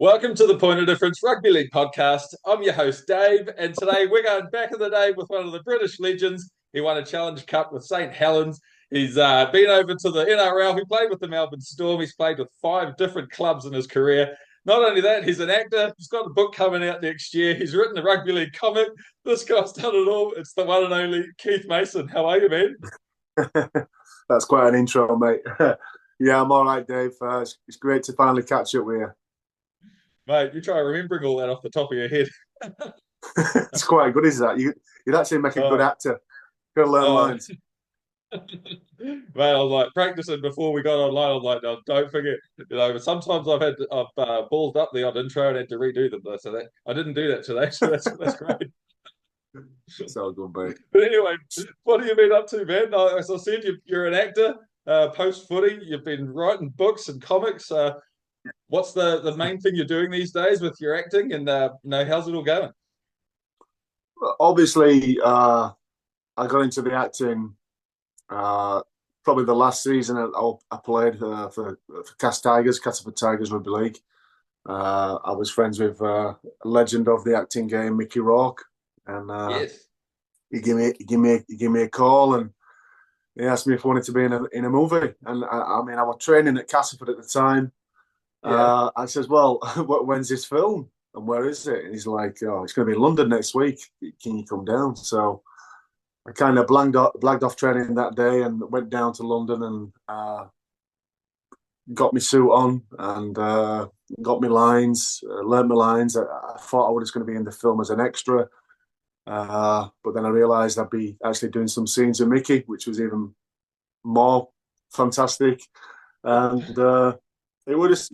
Welcome to the Point of Difference Rugby League podcast. I'm your host, Dave, and today we're going back in the day with one of the British legends. He won a Challenge Cup with St Helens. He's been over to the NRL. He played with the Melbourne Storm. He's played with 5 different clubs in his career. Not only that, he's an actor. He's got a book coming out next year. He's written a rugby league comic. This guy's done it all. It's the one and only Keith Mason. How are you, man? That's quite an intro, mate. Yeah, I'm all right, Dave. It's great to finally catch up with you. Mate, you try remembering all that off the top of your head. It's quite good, is that? You'd actually make a good actor. Got to learn lines. Mate, I was like practicing before we got online. I was like, no, don't forget. Sometimes I've balled up the odd intro and had to redo them. So that I didn't do that today. So that's great. It's all good, mate. But anyway, what have you been up to, man? As I said, you're an actor. Post footy, you've been writing books and comics. What's the main thing you're doing these days with your acting, and how's it all going? Obviously, I got into the acting probably the last season. I played for Castleford Tigers Rugby League. I was friends with a legend of the acting game, Mickey Rourke, and Yes. he gave me a call and he asked me if I wanted to be in a movie. And I mean, I was training at Castleford at the time. Yeah. I says, well, when's this film and where is it? And he's like, oh, it's going to be in London next week. Can you come down? So I kind of blagged off training that day and went down to London and got my suit on and got my lines, learned my lines. I thought I was going to be in the film as an extra. But then I realised I'd be actually doing some scenes with Mickey, which was even more fantastic. And it was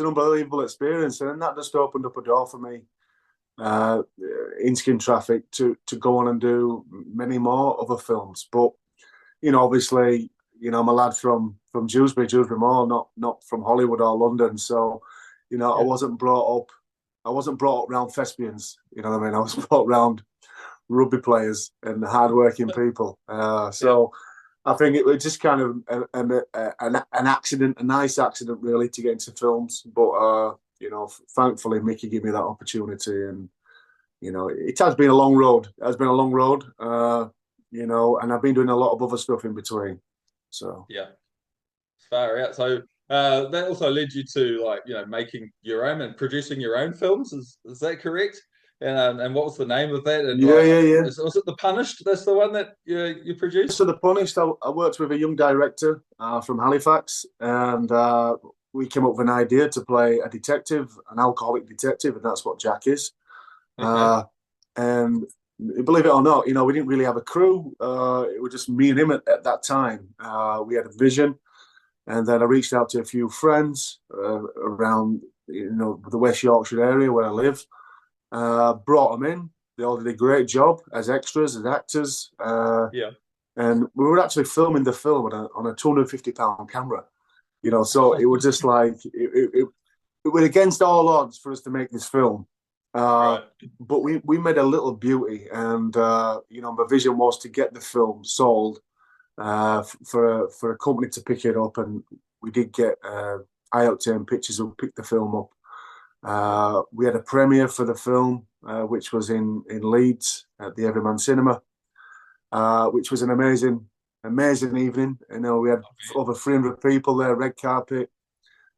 an unbelievable experience, and that just opened up a door for me in Skin Traffic to go on and do many more other films. But obviously, I'm a lad from Dewsbury Moor, not from Hollywood or London. So, Yeah. I wasn't brought up around thespians. You know what I mean? I was brought around rugby players and hardworking people. So. I think it was just kind of an accident, a nice accident, really, to get into films. But thankfully, Mickey gave me that opportunity, and it has been a long road. It has been a long road, and I've been doing a lot of other stuff in between. So Yeah. Far out. So that also led you to making your own and producing your own films. Is that correct? And what was the name of that? And yeah. was it The Punished? That's the one that you produced? So The Punished, I worked with a young director from Halifax, and we came up with an idea to play a detective, an alcoholic detective, and that's what Jack is. Okay. And believe it or not, we didn't really have a crew. It was just me and him at that time. We had a vision, and then I reached out to a few friends around, the West Yorkshire area where I live. Brought them in. They all did a great job as extras, as actors. Yeah. And we were actually filming the film on a £250 camera. So it was just like, it was against all odds for us to make this film. Right. But we made a little beauty. And, my vision was to get the film sold for a company to pick it up. And we did get iOctane Pictures who picked the film up. We had a premiere for the film, which was in Leeds at the Everyman Cinema, which was an amazing evening. We had over 300 people there, red carpet.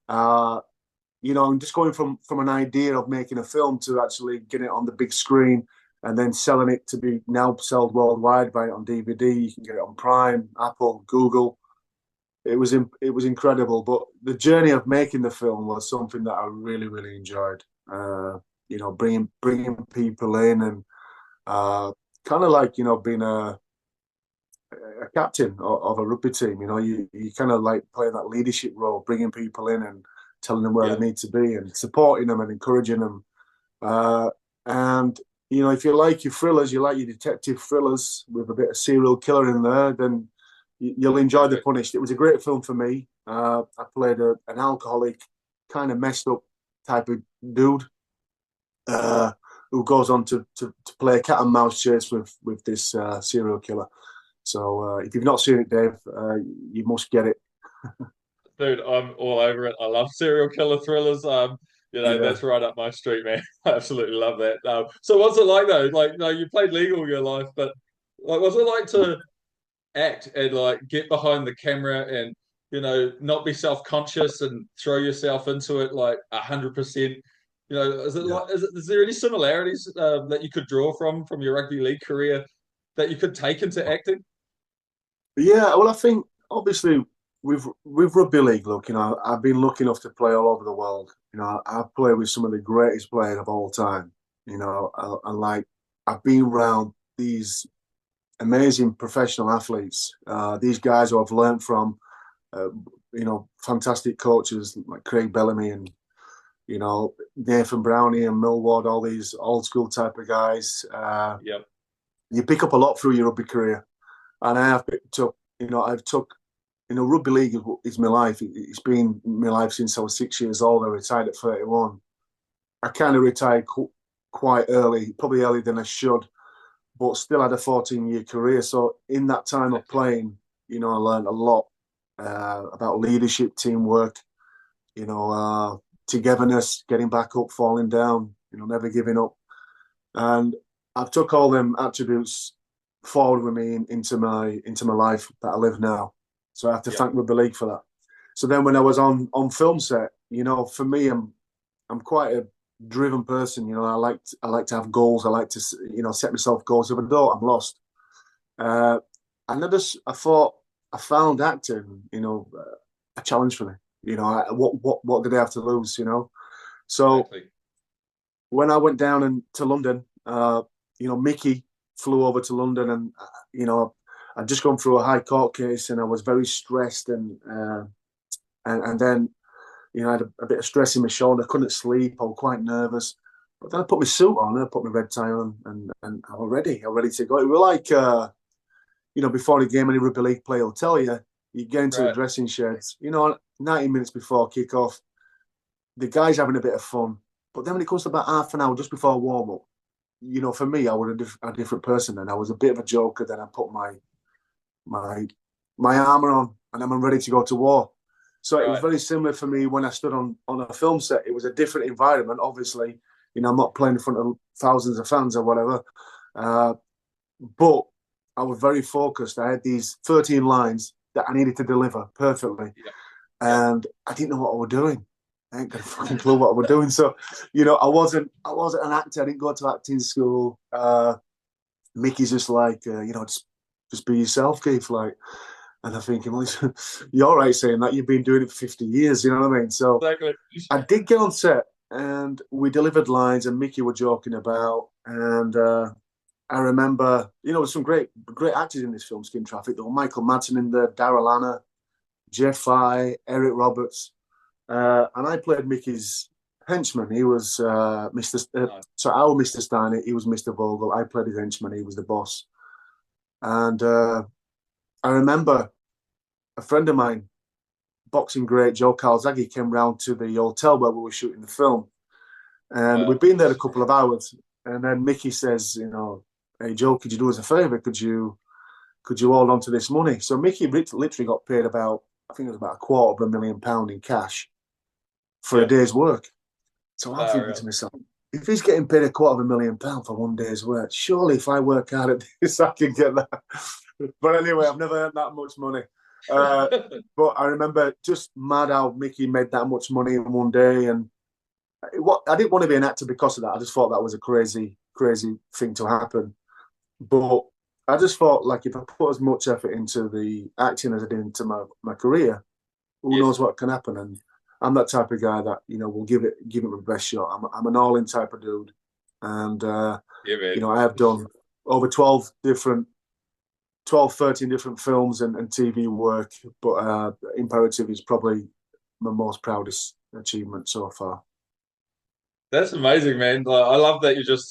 And just going from an idea of making a film to actually getting it on the big screen and then selling it to be now sold worldwide, buy it on DVD. You can get it on Prime, Apple, Google. It was incredible, but the journey of making the film was something that I really, really enjoyed. Bringing people in and kind of like being a captain of a rugby team. You kind of like playing that leadership role, bringing people in and telling them where Yeah. they need to be and supporting them and encouraging them. And if you like your thrillers, you like your detective thrillers with a bit of serial killer in there, then you'll enjoy The Punished. It was a great film for me. I played an alcoholic, kind of messed up type of dude who goes on to play a cat and mouse chase with this serial killer. So if you've not seen it, Dave, you must get it. Dude, I'm all over it. I love serial killer thrillers. Yeah. that's right up my street, man. I absolutely love that. So what's it like though? Like, you played league all your life, but like, what's it like to act and like get behind the camera and not be self-conscious and throw yourself into it like 100%? Yeah. Is there any similarities that you could draw from your rugby league career that you could take into acting? Yeah, well, I think obviously with rugby league, look, I've been lucky enough to play all over the world. I've played with some of the greatest players of all time. And like I've been around these amazing professional athletes, these guys who I've learned from, fantastic coaches like Craig Bellamy and Nathan Brownie and Millward, all these old school type of guys. Yep. You pick up a lot through your rugby career. And I have picked up, rugby league is my life. It's been my life since I was 6 years old. I retired at 31. I kind of retired quite early, probably earlier than I should, but still had a 14-year career. So in that time of playing, I learned a lot about leadership, teamwork, togetherness, getting back up, falling down, never giving up. And I've took all them attributes forward with me into my life that I live now. So I have to thank rugby league for that. So then when I was on film set, for me, I'm quite a driven person. I like to have goals. I like to set myself goals. If I don't, I'm lost. And I thought I found acting, a challenge for me. What did I have to lose? So Exactly. when I went down to London, Mickey flew over to London, and I'd just gone through a high court case, and I was very stressed, and then I had a bit of stress in my shoulder. I couldn't sleep. I was quite nervous. But then I put my suit on, I put my red tie on, and I was ready. I was ready to go. It was like before the game, any rugby league player will tell you, you get into the Right. dressing sheds. 90 minutes before kick off, the guys having a bit of fun. But then when it comes to about half an hour just before warm up, for me, I was a different person. And I was a bit of a joker. Then I put my armor on, and I'm ready to go to war. So it was Right. very similar for me when I stood on a film set. It was a different environment, obviously. I'm not playing in front of thousands of fans or whatever. But I was very focused. I had these 13 lines that I needed to deliver perfectly. Yeah. And I didn't know what I was doing. I ain't got a fucking clue what I was doing. So, I wasn't an actor. I didn't go to acting school. Mickey's just like, just be yourself, Keith. Like, and I'm thinking, well, you're all right saying that. You've been doing it for 50 years. You know what I mean? So Exactly. I did get on set, and we delivered lines, and Mickey were joking about. And I remember, there's some great actors in this film, Skin Traffic. There were Michael Madsen in there, Daryl Anna, Jeff Fye, Eric Roberts. And I played Mickey's henchman. He was Mr. So I was Mr. Steiner. He was Mr. Vogel. I played his henchman. He was the boss. And I remember a friend of mine, boxing great Joe Calzaghe, came round to the hotel where we were shooting the film. And we'd been there a couple of hours. And then Mickey says, hey, Joe, could you do us a favour? Could you hold on to this money? So Mickey literally got paid about, I think it was about £250,000 in cash for a day's work. So I'm thinking to myself, if he's getting paid £250,000 for one day's work, surely if I work hard at this, I can get that. But anyway, I've never earned that much money. But I remember just mad how Mickey made that much money in one day. And I didn't want to be an actor because of that. I just thought that was a crazy, crazy thing to happen. But I just thought, like, if I put as much effort into the acting as I did into my career, who knows what can happen? And I'm that type of guy that will give it my best shot. I'm an all-in type of dude, and I have done over 13 different films and TV work. But Imperative is probably my most proudest achievement so far. That's amazing, man. Like, I love that you're just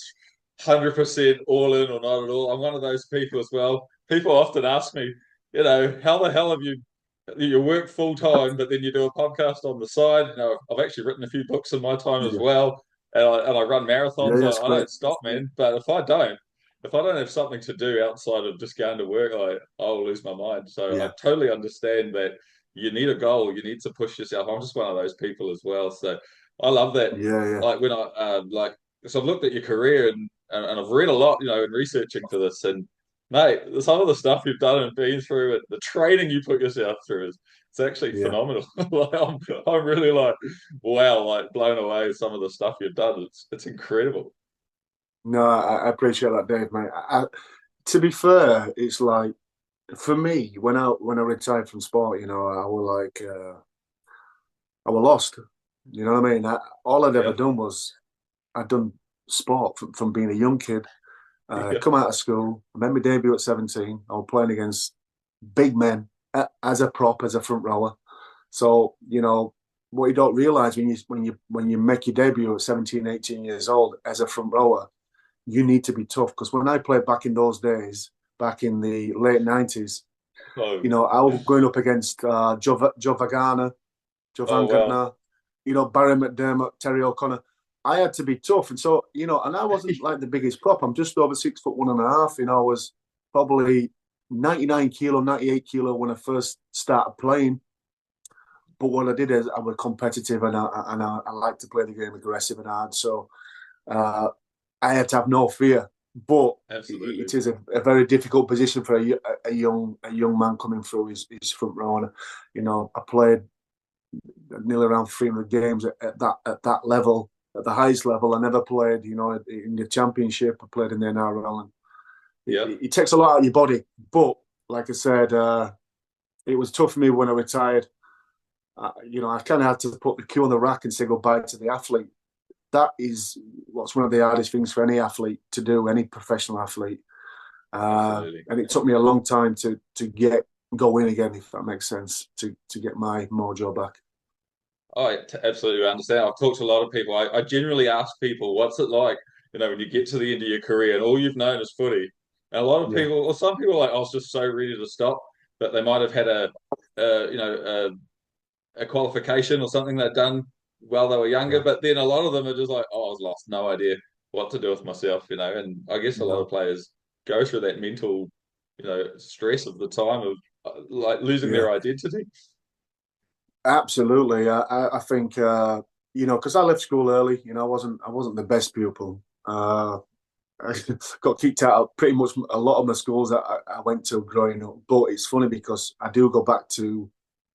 100% all in or not at all. I'm one of those people as well. People often ask me, how the hell have you work full time, but then you do a podcast on the side? I've actually written a few books in my time as Yeah, well, and I run marathons. that's I great. don't stop, man. But if I don't have something to do outside of just going to work, I'll lose my mind. So I Yeah, totally understand that you need a goal. You need to push yourself. I'm just one of those people as well. So I love that. Yeah, yeah, Like when I so I've looked at your career and I've read a lot, in researching for this. And mate, some of the stuff you've done and been through, and the training you put yourself through is it's actually yeah. phenomenal. Like I'm really like wow, like blown away with some of the stuff you've done. It's incredible. No, I appreciate that, Dave, mate. To be fair, it's like for me when I retired from sport, I was like I was lost. You know what I mean? All I'd ever Yeah, done was I'd done sport from being a young kid. yeah, Come out of school, I made my debut at 17. I was playing against big men as a prop, as a front rower. So what you don't realize when you make your debut at 17, 18 years old as a front rower, you need to be tough. Because when I played back in those days, back in the late 90s, oh, I was going up against Joe Vagana, oh wow, Jovangana, Barry McDermott, Terry O'Connor. I had to be tough. And so, and I wasn't like the biggest prop. I'm just over 6 foot 1.5. I was probably 99 kilo, 98 kilo when I first started playing. But what I did is I was competitive and I like to play the game aggressive and hard. So I had to have no fear. But absolutely. it is a very difficult position for a young man coming through his front row. And, I played nearly around 300 games at that level, at the highest level. I never played, in the championship. I played in the NRL, and Yeah. it takes a lot out of your body. But like I said, it was tough for me when I retired. I kind of had to put the cue on the rack and say goodbye to the athlete. That is what's one of the hardest things for any athlete to do, any professional athlete. Absolutely. And it took me a long time to get go in again, if that makes sense, to get my mojo back. Absolutely understand. I've talked to a lot of people. I generally ask people, what's it like, when you get to the end of your career and all you've known is footy? And a lot of Yeah, people, or some people are like, I was just so ready to stop, but they might have had a qualification or something they'd done while they were younger. yeah, But then a lot of them are just like, oh, I was lost, no idea what to do with myself. And I guess a lot of no, players go through that mental, stress of the time of like losing yeah. their identity. Absolutely. I think because I left school early. I wasn't the best pupil. I got kicked out of pretty much a lot of my schools that I went to growing up. But it's funny because I do go back to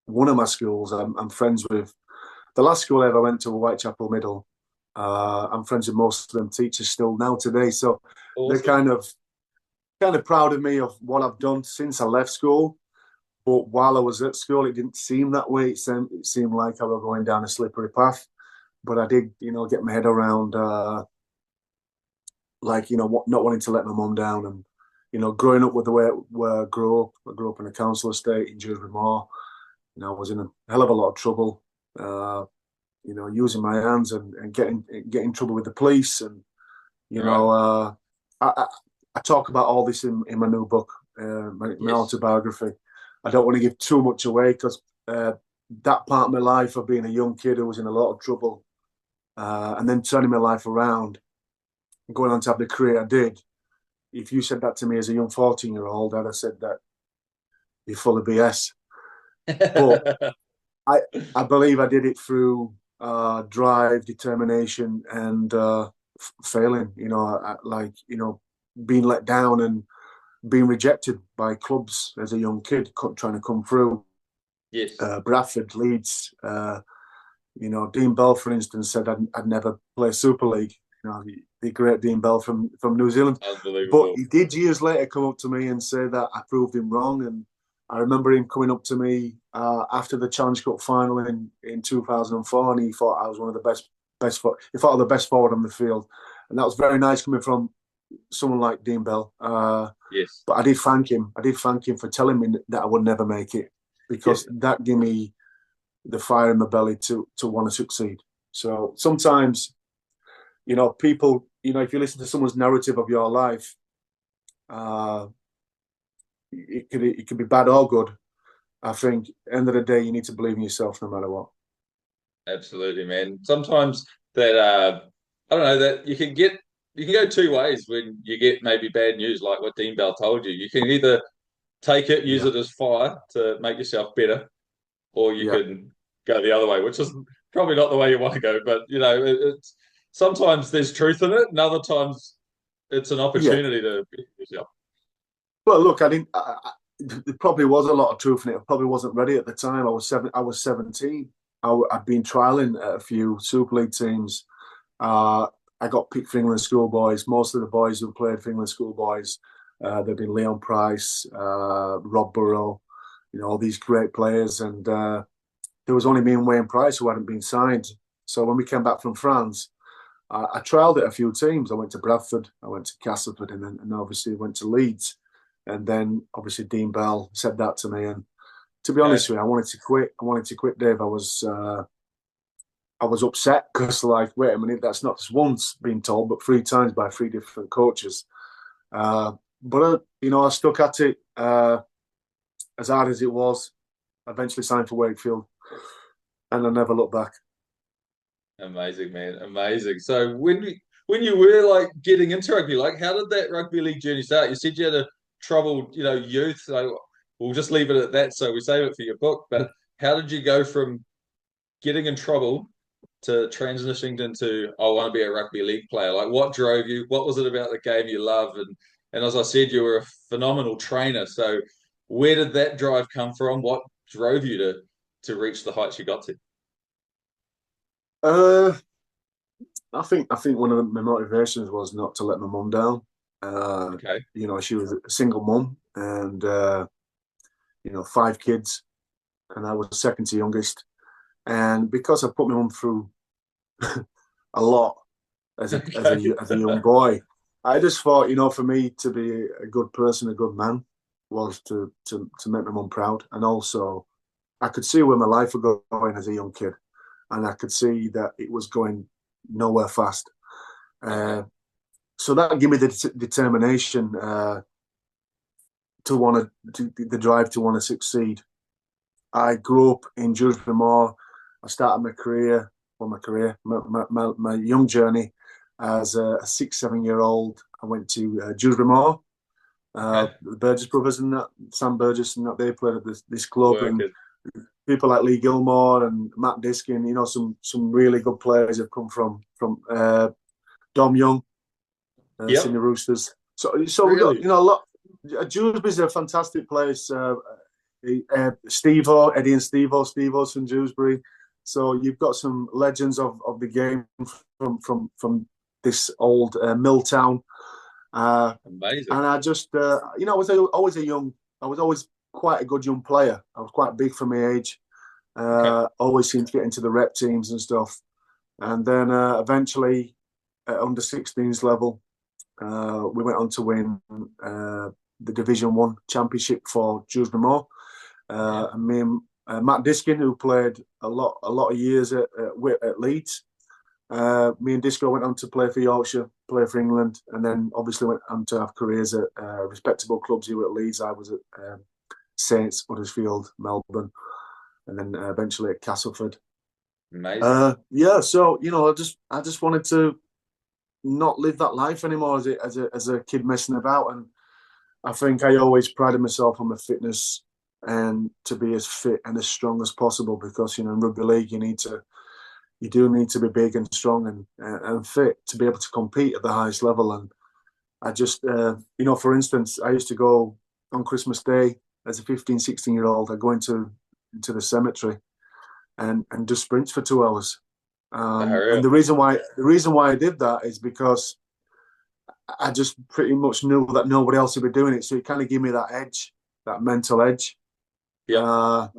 one of my schools. I'm friends with the last school I ever went to, Whitechapel Middle. I'm friends with most of them teachers still now today. So they're Awesome. kind of proud of me of what I've done since I left school. But while I was at school, it didn't seem that way. It seemed like I was going down a slippery path. But I did, get my head around, not wanting to let my mum down, and growing up with the way where I grew up. I grew up in a council estate in Dewsbury Moor. I was in a hell of a lot of trouble. Uh, using my hands and getting in trouble with the police, and you All right. know, I, I, I talk about all this in my new book, my Yes. autobiography. I don't want to give too much away because that part of my life of being a young kid who was in a lot of trouble, and then turning my life around, going on to have the career I did. If you said that to me as a young 14-year-old, I'd have said that you're full of BS. But I, I believe I did it through drive, determination, and failing. Being let down and being rejected by clubs as a young kid trying to come through. Yes. Bradford, Leeds, Dean Bell, for instance, said I'd never play Super League. The great Dean Bell from New Zealand. But Unbelievable. he did years later come up to me and say that I proved him wrong. And I remember him coming up to me after the Challenge Cup final in 2004, and he thought I was one of the best. He thought I was the best forward on the field, and that was very nice coming from someone like Dean Bell. Yes. But I did thank him. I did thank him for telling me that I would never make it, Yeah. because that gave me the fire in my belly to want to succeed. So sometimes, people, if you listen to someone's narrative of your life, uh, it could be bad or good. I think at the end of the day, you need to believe in yourself no matter what. Absolutely, man. Sometimes that I don't know that you can go two ways when you get maybe bad news, like what Dean Bell told you. You can either take it, use Yeah, it as fire to make yourself better, or you yeah, can go the other way, which is probably not the way you want to go, but it's sometimes there's truth in it, and other times it's an Yeah. opportunity to be yourself. Well, look, I didn't. There probably was a lot of truth in it. I probably wasn't ready at the time. I was 17. I'd been trialing at a few Super League teams. I got picked for England schoolboys. Most of the boys who played for England schoolboys, they've been Leon Price, Rob Burrow, all these great players. And there was only me and Wayne Price who hadn't been signed. So when we came back from France, I trialled at a few teams. I went to Bradford, I went to Castleford, and obviously went to Leeds. And then obviously Dean Bell said that to me. And to be honest with you, I wanted to quit. I wanted to quit, Dave. I was upset because, like, wait a minute, that's not just once being told, but 3 times by 3 different coaches. But I stuck at it as hard as it was. I eventually signed for Wakefield, and I never looked back. Amazing, man, amazing. So when you were like getting into rugby, like how did that rugby league journey start? You said you had a troubled, youth. So we'll just leave it at that. So we save it for your book. But how did you go from getting in trouble to transitioning into I want to be a rugby league player? Like what drove you? What was it about the game you love? And as I said, you were a phenomenal trainer. So where did that drive come from? What drove you to reach the heights you got to? Uh, I think one of my motivations was not to let my mum down. Okay. She was a single mum, and 5 kids, and I was second to youngest. And because I put my mum through a lot as a Okay. as a young boy, I just thought, for me to be a good person, a good man, was to make my mum proud, and also I could see where my life was going as a young kid, and I could see that it was going nowhere fast. Okay. So that gave me the determination to want the drive to want to succeed. I grew up in Dewsbury Moor. I started my young journey as a 6, 7 year old. I went to Dewsbury Moor. Okay. The Burgess brothers and that, Sam Burgess and that, they played at this club, and Working. people like Lee Gilmore and Matt Diskin, some really good players have come from Dom Young, Yep. Sydney Roosters. So we got Really? a lot. Dewsbury's a fantastic place. Steve-O, Eddie and Steve-O's from Dewsbury. So you've got some legends of the game from this old mill town. Amazing. And I just, I was always quite a good young player. I was quite big for my age. Okay. Always seemed to get into the rep teams and stuff. And then eventually at under 16s level, we went on to win the Division 1 championship for Dewsbury Moor. Yeah. And me and Matt Diskin, who played a lot of years at Leeds. Me and Disco went on to play for Yorkshire, play for England, and then obviously went on to have careers at respectable clubs. You were at Leeds, I was at Saints, Huddersfield, Melbourne, and then eventually at Castleford. Amazing. So I just wanted to not live that life anymore as a kid messing about, and I think I always prided myself on my fitness and to be as fit and as strong as possible, because in rugby league you do need to be big and strong and fit to be able to compete at the highest level. And I just for instance, I used to go on Christmas Day as a 15, 16-year-old. I go into the cemetery and do sprints for 2 hours. And Unreal. the reason why I did that is because I just pretty much knew that nobody else would be doing it. So it kind of gave me that edge, that mental edge. Yep.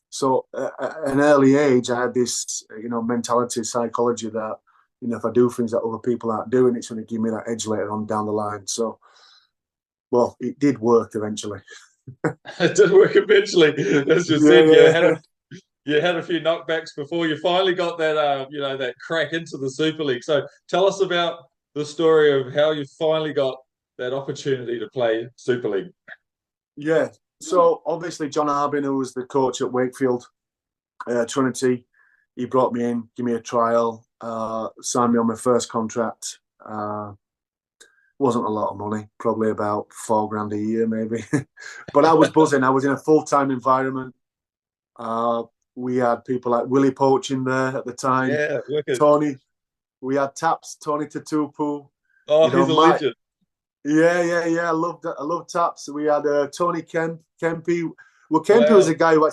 So at an early age, I had this, mentality, psychology that, if I do things that other people aren't doing, it's going to give me that edge later on down the line. So, well, it did work eventually. It did work eventually. As you Yeah, said, yeah. you had a few knockbacks before you finally got that that crack into the Super League. So tell us about the story of how you finally got that opportunity to play Super League. Yeah. So obviously John Harbin, who was the coach at Wakefield Trinity, he brought me in, give me a trial, signed me on my first contract. Wasn't a lot of money, probably about $4,000 a year, maybe. But I was buzzing. I was in a full-time environment. We had people like Willie Poach in there at the time. Yeah, wicked. Tony. We had Taps, Tony Tatupu. Oh, he's a Mike. legend. Yeah. I loved Taps. We had Tony Kempy. Well, Kempy Wow. was a guy who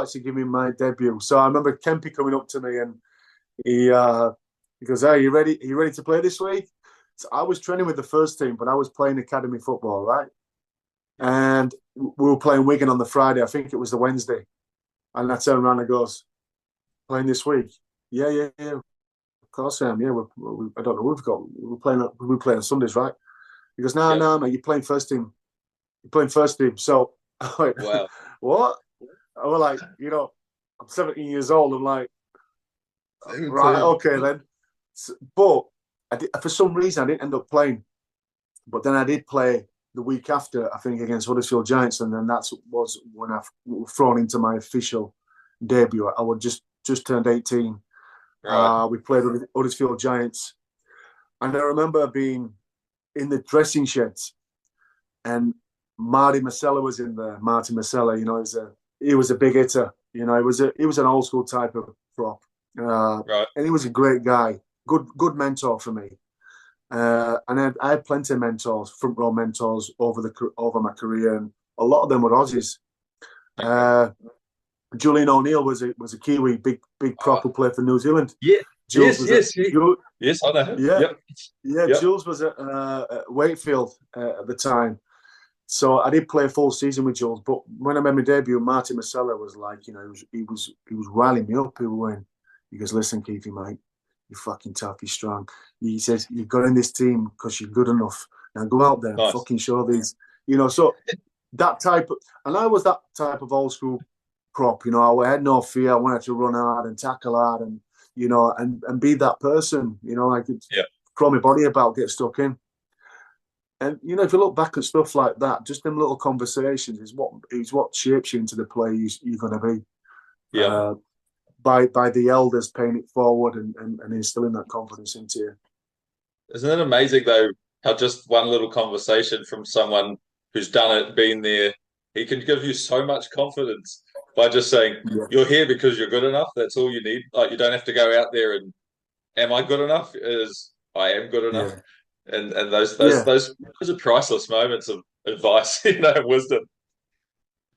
actually gave me my debut. So I remember Kempy coming up to me and he goes, "Hey, you ready? Are you ready to play this week?" So I was training with the first team, but I was playing academy football, right? And we were playing Wigan on the Friday. I think it was the Wednesday. And I turned around and goes, "Playing this week?" Yeah. Of course I am. Yeah, I don't know. We're playing on Sundays, right? He goes, no, mate, you're playing first team. You're playing first team. So I went, Wow. what? I was like, I'm 17 years old. I'm like, right, okay then. But for some reason, I didn't end up playing. But then I did play the week after, I think, against Huddersfield Giants, and then that was when I was thrown into my official debut. I was just turned 18. Right. We played with Huddersfield Giants, and I remember being in the dressing sheds, and Marty Masella was in there. Marty Masella, he was a big hitter. He was an old school type of prop, Right. and he was a great guy, good mentor for me. And I had plenty of mentors, front row mentors over my career, and a lot of them were Aussies. Okay. Julian O'Neill was a Kiwi, big prop who played for New Zealand. Yeah. Jules Yes. Yes, I know him. Yeah. Yep. Jules was at Wakefield at the time. So I did play a full season with Jules, but when I made my debut, Marty Masella was like, he was riling me up. He goes, "Listen, Keithy, mate, you're fucking tough, you're strong." He says, "You got in this team because you're good enough. Now go out there and Nice. fucking show these." So that and I was that type of old school prop. I had no fear. I wanted to run hard and tackle hard and and be that person. I could throw my body about, get stuck in. And if you look back at stuff like that, just them little conversations is what shapes you into the player you're going to be. Yeah. By the elders paying it forward and instilling that confidence into you. Isn't it amazing though how just one little conversation from someone who's done it, been there, he can give you so much confidence by just saying, "You're here because you're good enough." That's all you need. Like, you don't have to go out there and, "Am I good enough?" Is, "I am good enough." Yeah. And those are priceless moments of advice, wisdom.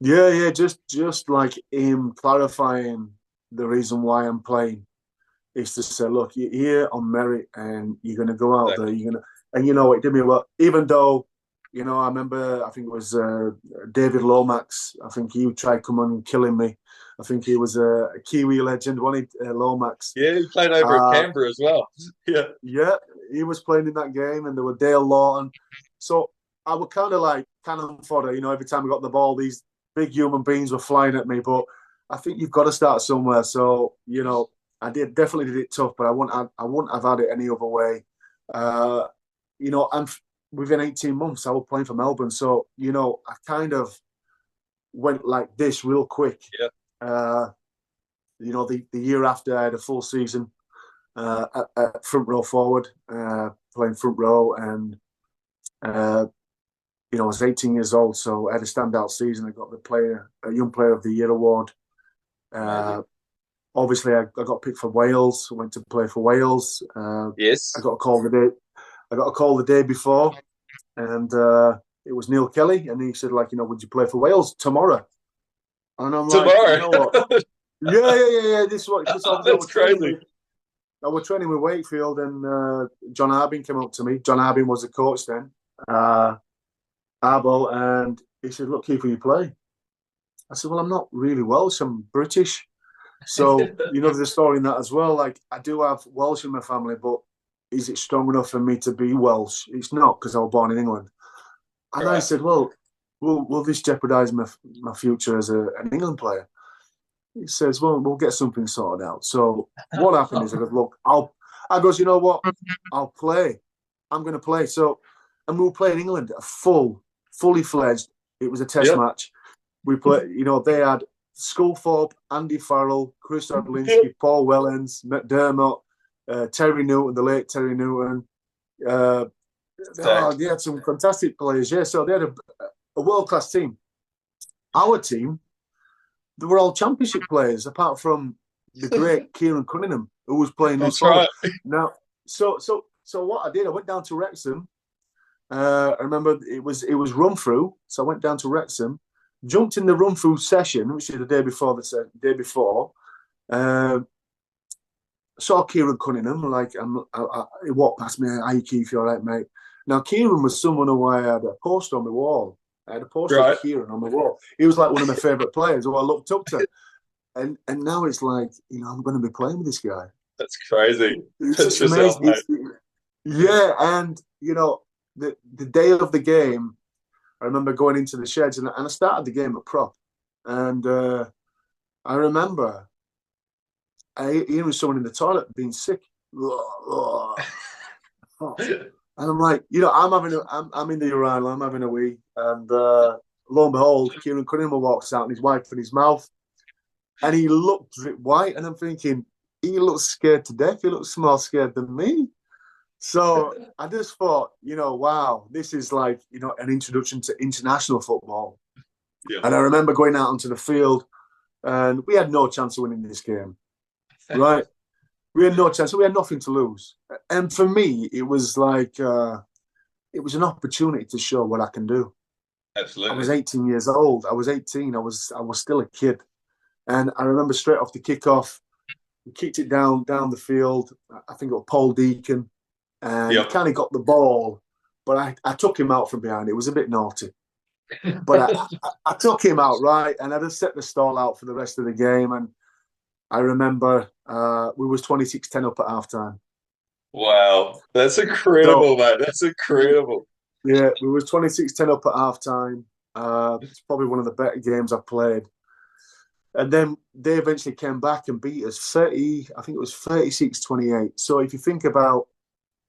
Yeah. Just like him clarifying the reason why I'm playing is to say, "Look, you're here on merit, and you're going to go out there. You're going to," and it did me well. Even though, I remember, I think it was David Lomax. I think he tried coming and killing me. I think he was a Kiwi legend, wasn't he, Lomax? Yeah, he played over at Canberra as well. Yeah, he was playing in that game, and there were Dale Lawton. So I was kind of like cannon fodder. Every time I got the ball, these big human beings were flying at me. But I think you've got to start somewhere. So I definitely did it tough, but I wouldn't have had it any other way. And within 18 months, I was playing for Melbourne. So I kind of went like this real quick. Yeah. The year after, I had a full season at front row forward, playing front row, and I was 18 years old, so I had a standout season. I got a Young Player of the Year award. Obviously, I got picked for Wales. I went to play for Wales. Yes. I got a call the day before, and it was Neil Kelly, and he said, "Would you play for Wales tomorrow?" And I'm tomorrow. like, "You know what? Yeah. This is what. That's crazy. I was training with Wakefield, and John Harbin came up to me. John Harbin was the coach then, Arbo, and he said, "Look, Keith, will you play?" I said, "Well, I'm not really Welsh. I'm British." So, there's a story in that as well. Like, I do have Welsh in my family, but is it strong enough for me to be Welsh? It's not, because I was born in England. And I said, "Well, will this jeopardise my future as an England player?" He says, "Well, we'll get something sorted out." So what happened is I goes, "Look, I goes, you know what? I'll play. I'm going to play." So, and we were playing England, fully fledged. It was a test match. We played, they had Sculthorpe, Andy Farrell, Chris Odlinski, Paul Wellens, McDermott, Terry Newton, the late Terry Newton. They had some fantastic players. Yeah, so they had a world-class team. Our team, they were all championship players, apart from the great Kieran Cunningham, who was playing loose That's forward. right. Now, so what I did, I went down to Wrexham. I remember it was run through, so I went down to Wrexham, jumped in the run through session, which is the day before. Uh, Saw Kieran Cunningham, like he walked past me. Hi, Keith, you all right, mate? Now Kieran was someone who I had a poster on the wall. I had a poster Right. of Kieran on the wall. He was like one of my favourite players who I looked up to. And now it's like, I'm going to be playing with this guy. That's crazy. It's That's just yourself, amazing. mate. Yeah, and the day of the game, I remember going into the sheds and I started the game at prop, and I remember hearing someone in the toilet being sick, and I'm like, I'm in the urinal, I'm having a wee, and lo and behold, Kieran Cunningham walks out and he's wiping his mouth. And he looked white, and I'm thinking, he looks scared to death. He looks more scared than me. So I just thought, wow, this is like, an introduction to international football. Yeah. And I remember going out onto the field, and we had no chance of winning this game, right? We had no chance. We had nothing to lose. And for me, it was like, it was an opportunity to show what I can do. Absolutely. I was 18 years old. I was 18. I was still a kid. And I remember straight off the kickoff, we kicked it down the field. I think it was Paul Deacon, and he kind of got the ball, but I took him out from behind. It was a bit naughty, but I took him out, right, and I just set the stall out for the rest of the game. And I remember we was 26-10 up at halftime. Wow, that's incredible, mate. That's incredible. Yeah, we was 26-10 up at halftime. It's probably one of the better games I've played. And then they eventually came back and beat us 30, I think it was 36-28. So if you think about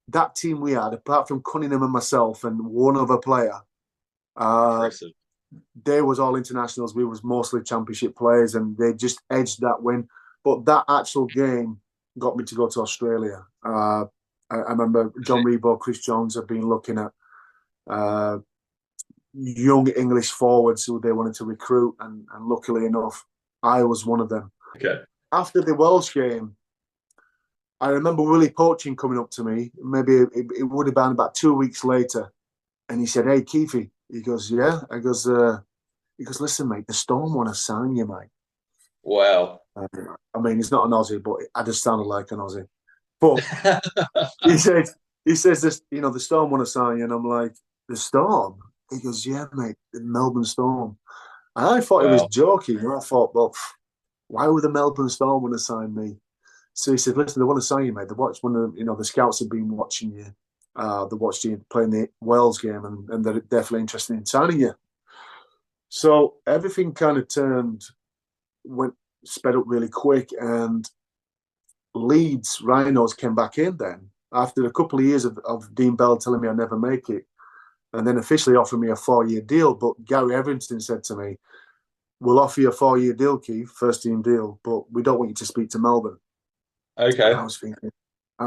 that team we had, apart from Cunningham and myself and one other player, they was all internationals. We was mostly championship players, and they just edged that win. But that actual game got me to go to Australia. I remember John Rebo, Chris Jones have been looking at young English forwards who they wanted to recruit, and luckily enough, I was one of them. Okay. After the Welsh game, I remember Willie Poaching coming up to me. Maybe it would have been about 2 weeks later, and he said, "Hey, Keefe." He goes, "Yeah." I goes, he goes, "Listen, mate, the Storm want to sign you, mate." Wow. I mean, he's not an Aussie, but I just sounded like an Aussie. But he says this, the Storm want to sign you, and I'm like, the Storm? He goes, "Yeah, mate, the Melbourne Storm." And I thought he was joking. And I thought, well, why would the Melbourne Storm want to sign me? So he said, "Listen, they want to sign you, mate. They watched the scouts have been watching you. They watched you playing the Wales game, and they're definitely interested in signing you." So everything kind of sped up really quick, and Leeds Rhinos came back in then after a couple of years of Dean Bell telling me I'd never make it, and then officially offered me a 4-year deal. But Gary Everington said to me, "We'll offer you a 4-year deal, Keith, first team deal, but we don't want you to speak to Melbourne." Okay. And I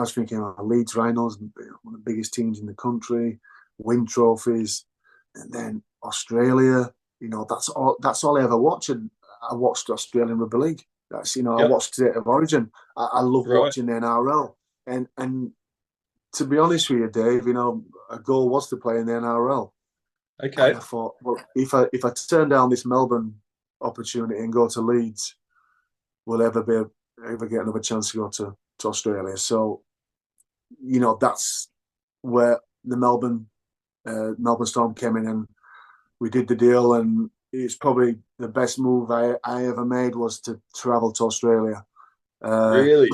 was thinking, Leeds Rhinos, one of the biggest teams in the country, win trophies, and then Australia. That's all I ever watched. And I watched Australian Rugby League. That's I watched State of Origin. I love watching the NRL, and to be honest with you, Dave, a goal was to play in the NRL. Okay. And I thought, well, if I turn down this Melbourne opportunity and go to Leeds, will ever get another chance to go to Australia? So, that's where the Melbourne Storm came in, and we did the deal. And it's probably the best move I ever made was to travel to Australia. Really?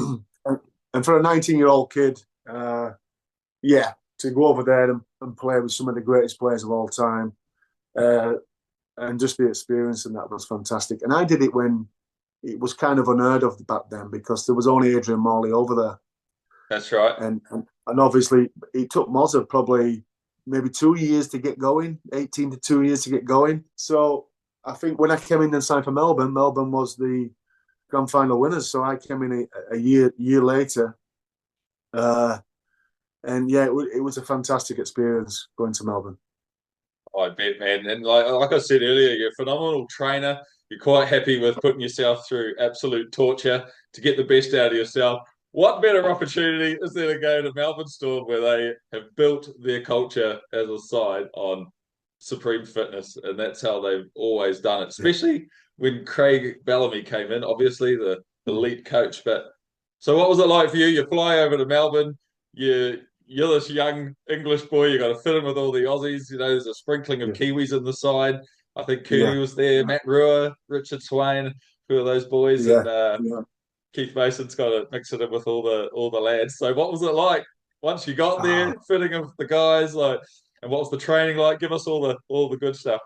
And for a 19-year-old kid, to go over there and play with some of the greatest players of all time, and just the experience, and that was fantastic. And I did it when it was kind of unheard of back then, because there was only Adrian Morley over there. That's right. And obviously it took Mozza probably maybe 2 years to get going, 18 to 2 years to get going. So I think when I came in and signed for Melbourne was the grand final winners. So I came in a year later. And yeah, it was a fantastic experience going to Melbourne. I bet, man. And like I said earlier, you're a phenomenal trainer. you're quite happy with putting yourself through absolute torture to get the best out of yourself. What better opportunity is there to go to Melbourne Storm, where they have built their culture as a side on supreme fitness, and that's how they've always done it, especially when Craig Bellamy came in, obviously the lead coach. But so what was it like for you? You fly over to Melbourne, you're this young English boy, you got to fit in with all the Aussies, there's a sprinkling of Kiwis in the side. I think Cooney was there, Matt Ruhr, Richard Swain, who are those boys, and Keith Mason's got to mix it in with all the lads. So what was it like once you got there, fitting in with the guys, like, and what was the training like? Give us all the good stuff.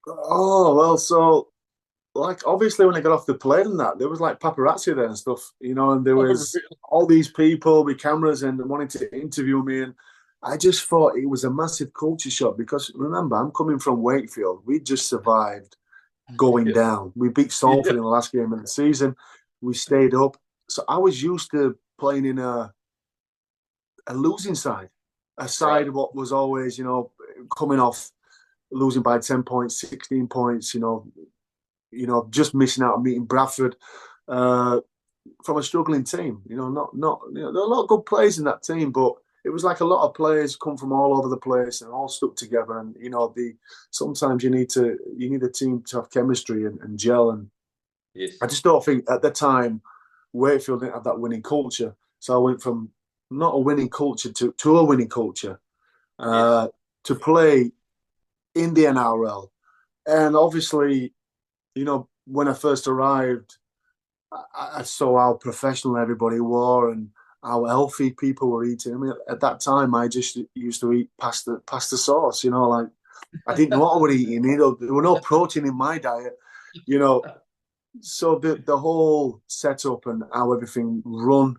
Oh, well, so like obviously when I got off the plane and that, there was like paparazzi there and stuff, and there was all these people with cameras and wanting to interview me, and I just thought it was a massive culture shock because remember, I'm coming from Wakefield. We just survived going down. We beat Salford in the last game of the season. We stayed up. So I was used to playing in a losing side, a side of what was always, coming off losing by 10 points, 16 points, just missing out on meeting Bradford from a struggling team. Not there are a lot of good players in that team, but it was like a lot of players come from all over the place and all stuck together. And sometimes you need a team to have chemistry and gel. And I just don't think at the time Wakefield didn't have that winning culture. So I went from not a winning culture to a winning culture to play in the NRL. And obviously, when I first arrived, I saw how professional everybody were and how healthy people were eating. I mean, at that time, I just used to eat pasta sauce. Like I didn't know what I was eating. There were no protein in my diet. So the whole setup and how everything run,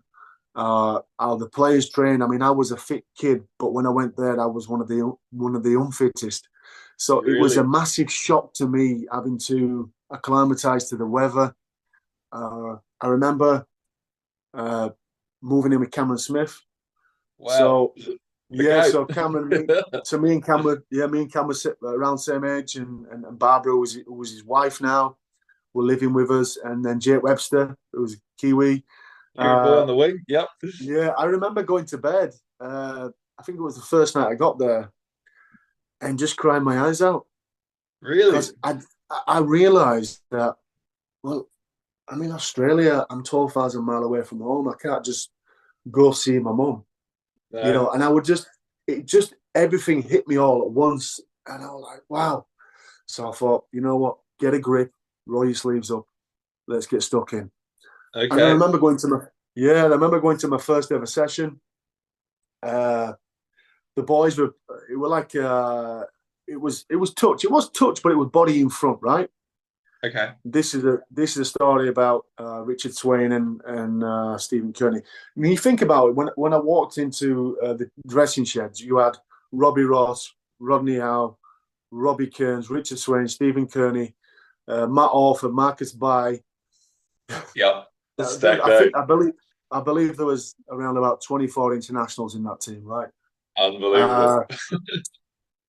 how the players train. I mean, I was a fit kid, but when I went there, I was one of the unfittest. So It was a massive shock to me having to acclimatise to the weather. I remember moving in with Cameron Smith. Wow. So Cameron, me and Cameron sit around the same age, and Barbara, who was his wife now, were living with us, and then Jake Webster, who was Kiwi. Boy on the wing, yep. Yeah, I remember going to bed. I think it was the first night I got there, and just crying my eyes out. Really? Because I realised that, well, I'm in Australia. I'm 12,000 miles away from home. I can't just go see my mum. No. And I would everything hit me all at once. And I was like, wow. So I thought, you know what? Get a grip, roll your sleeves up. Let's get stuck in. Okay. And I remember going to my first ever session. The boys were like, it was touch. It was touch, but it was body in front, right? Okay. This is a story about Richard Swain and Stephen Kearney. I mean, you think about it. When I walked into the dressing sheds, you had Robbie Ross, Rodney Howe, Robbie Kearns, Richard Swain, Stephen Kearney, Matt Orford, Marcus Bai. Yeah. I believe there was around about 24 internationals in that team, right? Unbelievable.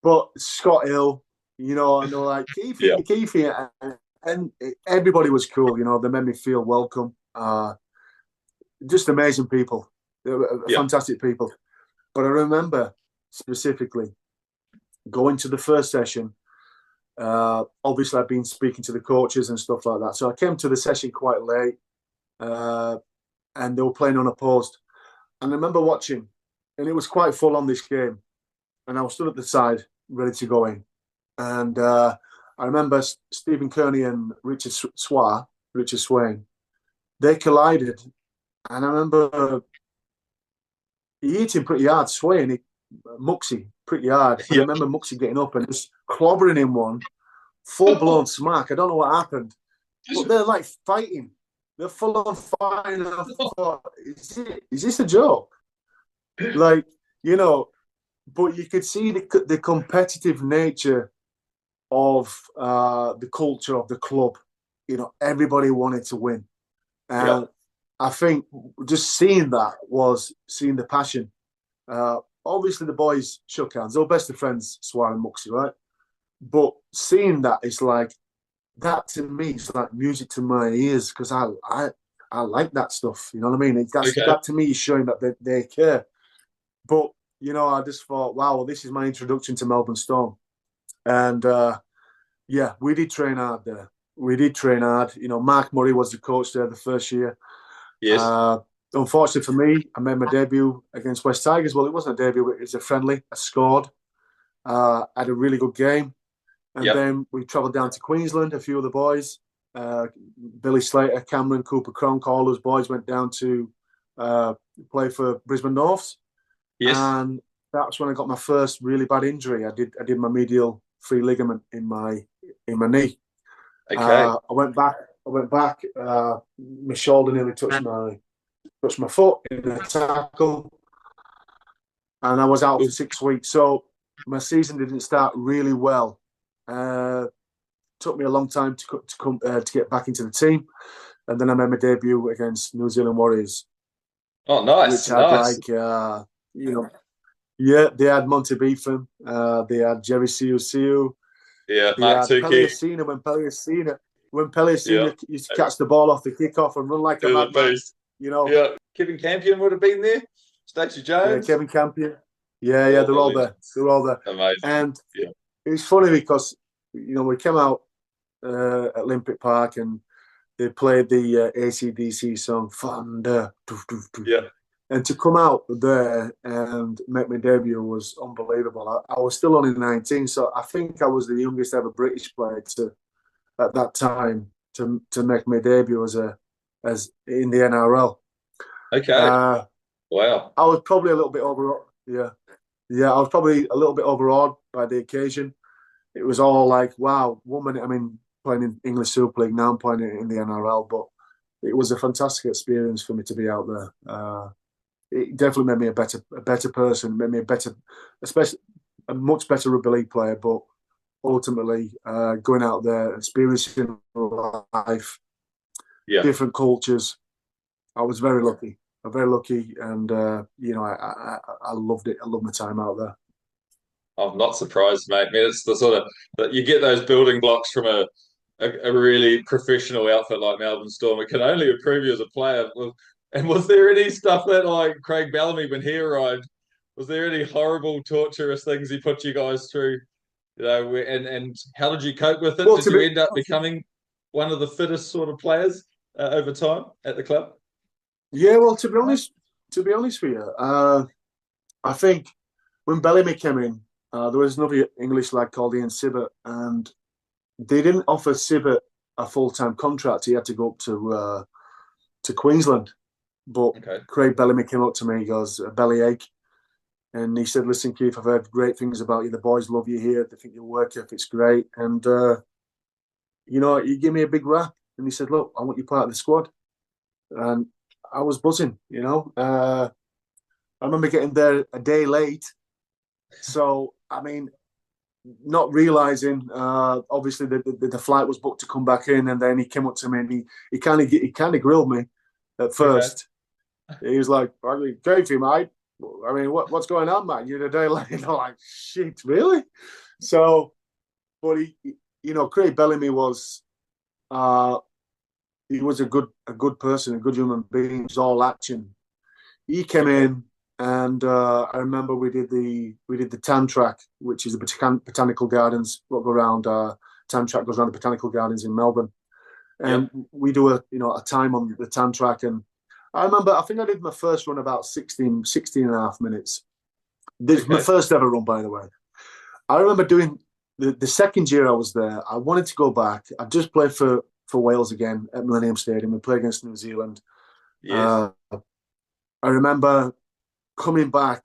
But Scott Hill, and they were like Keefe, and everybody was cool. They made me feel welcome. Just amazing people, fantastic people. But I remember specifically going to the first session. Obviously, I've been speaking to the coaches and stuff like that, so I came to the session quite late, and they were playing unopposed. And I remember watching, and it was quite full on this game. And I was stood at the side, ready to go in. And I remember Stephen Kearney and Richard Swain, they collided. And I remember he hit him pretty hard, Swain, Muxie, pretty hard. I remember Muxie getting up and just clobbering him one, full-blown smack. I don't know what happened. But they're like fighting. They're full on fighting. And I thought, is this a joke? Like, but you could see the competitive nature of the culture of the club. Everybody wanted to win. And I think just seeing that was seeing the passion. Obviously, the boys shook hands. They were best of friends, Swar and Muxie, right? But seeing that, it's like that to me is like music to my ears because I like that stuff. You know what I mean? Okay. That to me is showing that they care. But I just thought, wow, well, this is my introduction to Melbourne Storm, and yeah, we did train hard there. We did train hard. Mark Murray was the coach there the first year. Yes. Unfortunately for me, I made my debut against West Tigers. Well, it wasn't a debut; it was a friendly. I scored. Had a really good game. And Yep. then we travelled down to Queensland, a few of the boys. Billy Slater, Cameron, Cooper Cronk, all those boys went down to play for Brisbane Norths. Yes. And that's when I got my first really bad injury. I did my medial free ligament in my knee. Okay. I went back. My shoulder nearly touched my foot in a tackle, and I was out for 6 weeks. So my season didn't start really well. Took me a long time to get back into the team, and then I made my debut against New Zealand Warriors. Oh, nice, Which had nice. Yeah, they had Monty Beetham, they had Jerry Siu, Yeah, they Mark had Tukey. Peliasina when Yeah, Peliasina used to catch the ball off the kickoff and run like a to the madman. beast. Yeah, Kevin Campion would have been there. Stacey Yeah, Jones. Kevin Campion. Yeah, All they're the all there. legends. They're all there. Amazing. And Yeah. it was funny because we came out at Olympic Park and they played the AC/DC song Thunder. Yeah. And to come out there and make my debut was unbelievable. I was still only 19, so I think I was the youngest ever British player at that time to make my debut as in the NRL. Okay. Wow. I was probably a little bit overawed. Yeah, I was probably a little bit overawed by the occasion. It was all like, wow, 1 minute I'm playing in English Super League, now I'm playing in the NRL. But it was a fantastic experience for me to be out there. It definitely made me a better person, made me especially a much better rugby league player. But ultimately, going out there, experiencing life, Yeah. different cultures, I was very lucky. I'm very lucky, and I loved it. I loved my time out there. I'm not surprised, mate. I mean, it's the sort of that you get those building blocks from a really professional outfit like Melbourne Storm. It can only improve you as a player. And was there any stuff that, like Craig Bellamy, when he arrived, was there any horrible, torturous things he put you guys through? And how did you cope with it? Well, Did you end up becoming one of the fittest sort of players over time at the club? yeah, well, to be honest with you, I think when Bellamy came in, there was another English lad called Ian Sibbott, and they didn't offer Sibbott a full-time contract. He had to go up to Queensland. But Okay. Craig Bellamy came up to me, he goes, a bellyache. And he said, listen, Keith, I've heard great things about you. The boys love you here. They think your work ethic's great. And, he gave me a big rap. And he said, look, I want you part of the squad. And I was buzzing, I remember getting there a day late. So, I mean, not realizing, obviously, the flight was booked to come back in. And then he came up to me and he kind of grilled me at first. Okay. He was like, Keith, mate. I mean, what's going on, man? You're a day late. I'm like, shit, really? So, but Craig Bellamy was, he was a good person, a good human being. He was all action. He came in, and I remember we did the Tan Track, which is the botanical gardens. What go around? Tan Track goes around the botanical gardens in Melbourne, and we do a time on the Tan Track. And I remember, I think I did my first run about 16 and a half minutes. This was my first ever run, by the way. I remember doing the second year I was there. I wanted to go back. I just played for Wales again at Millennium Stadium. We played against New Zealand. Yes. I remember coming back.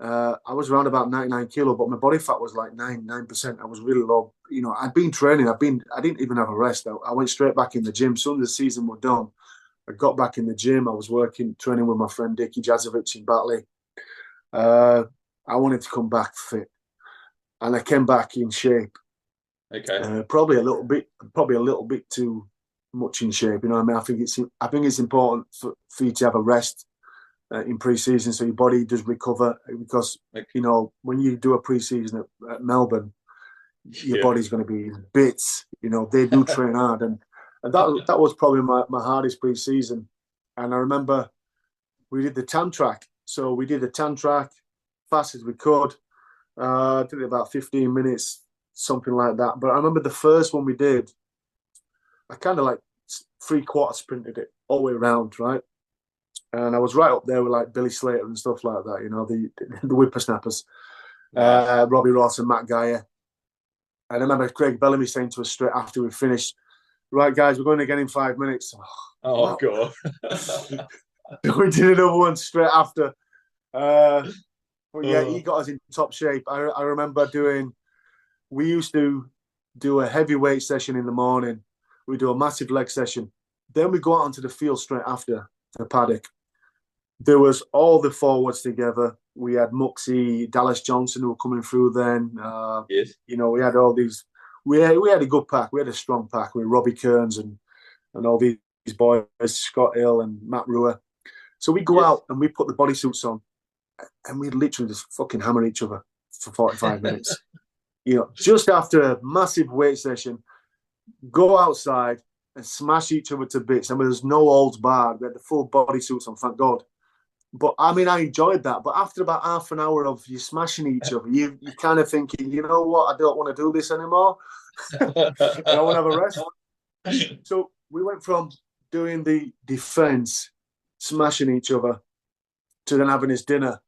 I was around about 99 kilo, but my body fat was like 9%. I was really low. I'd been training. I didn't even have a rest. I went straight back in the gym. Soon as the season was done, I got back in the gym. I was training with my friend Dickie Jazovic in Batley. I wanted to come back fit, and I came back in shape. Okay. Probably a little bit too much in shape. You know what I mean? I think it's important for you to have a rest in pre-season so your body does recover, because when you do a pre-season at Melbourne, your body's going to be in bits. You know, they do train hard, and that was probably my hardest pre-season. And I remember we did the tan track. So we did the tan track fast as we could. Did it about 15 minutes, something like that. But I remember the first one we did, I kind of like 3/4 sprinted it all the way around, right? And I was right up there with like Billy Slater and stuff like that, you know, the whippersnappers, Nice. Robbie Ross and Matt Geyer. And I remember Craig Bellamy saying to us straight after we finished, right, guys, we're going again in 5 minutes. Oh, God. We did another one straight after. But yeah, he Oh, got us in top shape. I remember we used to do a heavyweight session in the morning. We do a massive leg session. Then we go out onto the field straight after the paddock. There was all the forwards together. We had Muxie, Dallas Johnson who were coming through then. yes. You know, we had all these. We had a good pack. We had a strong pack with Robbie Kearns and all these boys, Scott Hill and Matt Ruhr. So we go Yes. out and we put the bodysuits on, and we literally just fucking hammer each other for 45 minutes. You know, just after a massive weight session, go outside and smash each other to bits. I mean, there's no holds barred. We had the full bodysuits on, thank God. But I mean, I enjoyed that. But after about half an hour of you smashing each other, you kind of thinking, you know what, I don't want to do this anymore. I want to have a rest. So we went from doing the defence, smashing each other, to then having his dinner.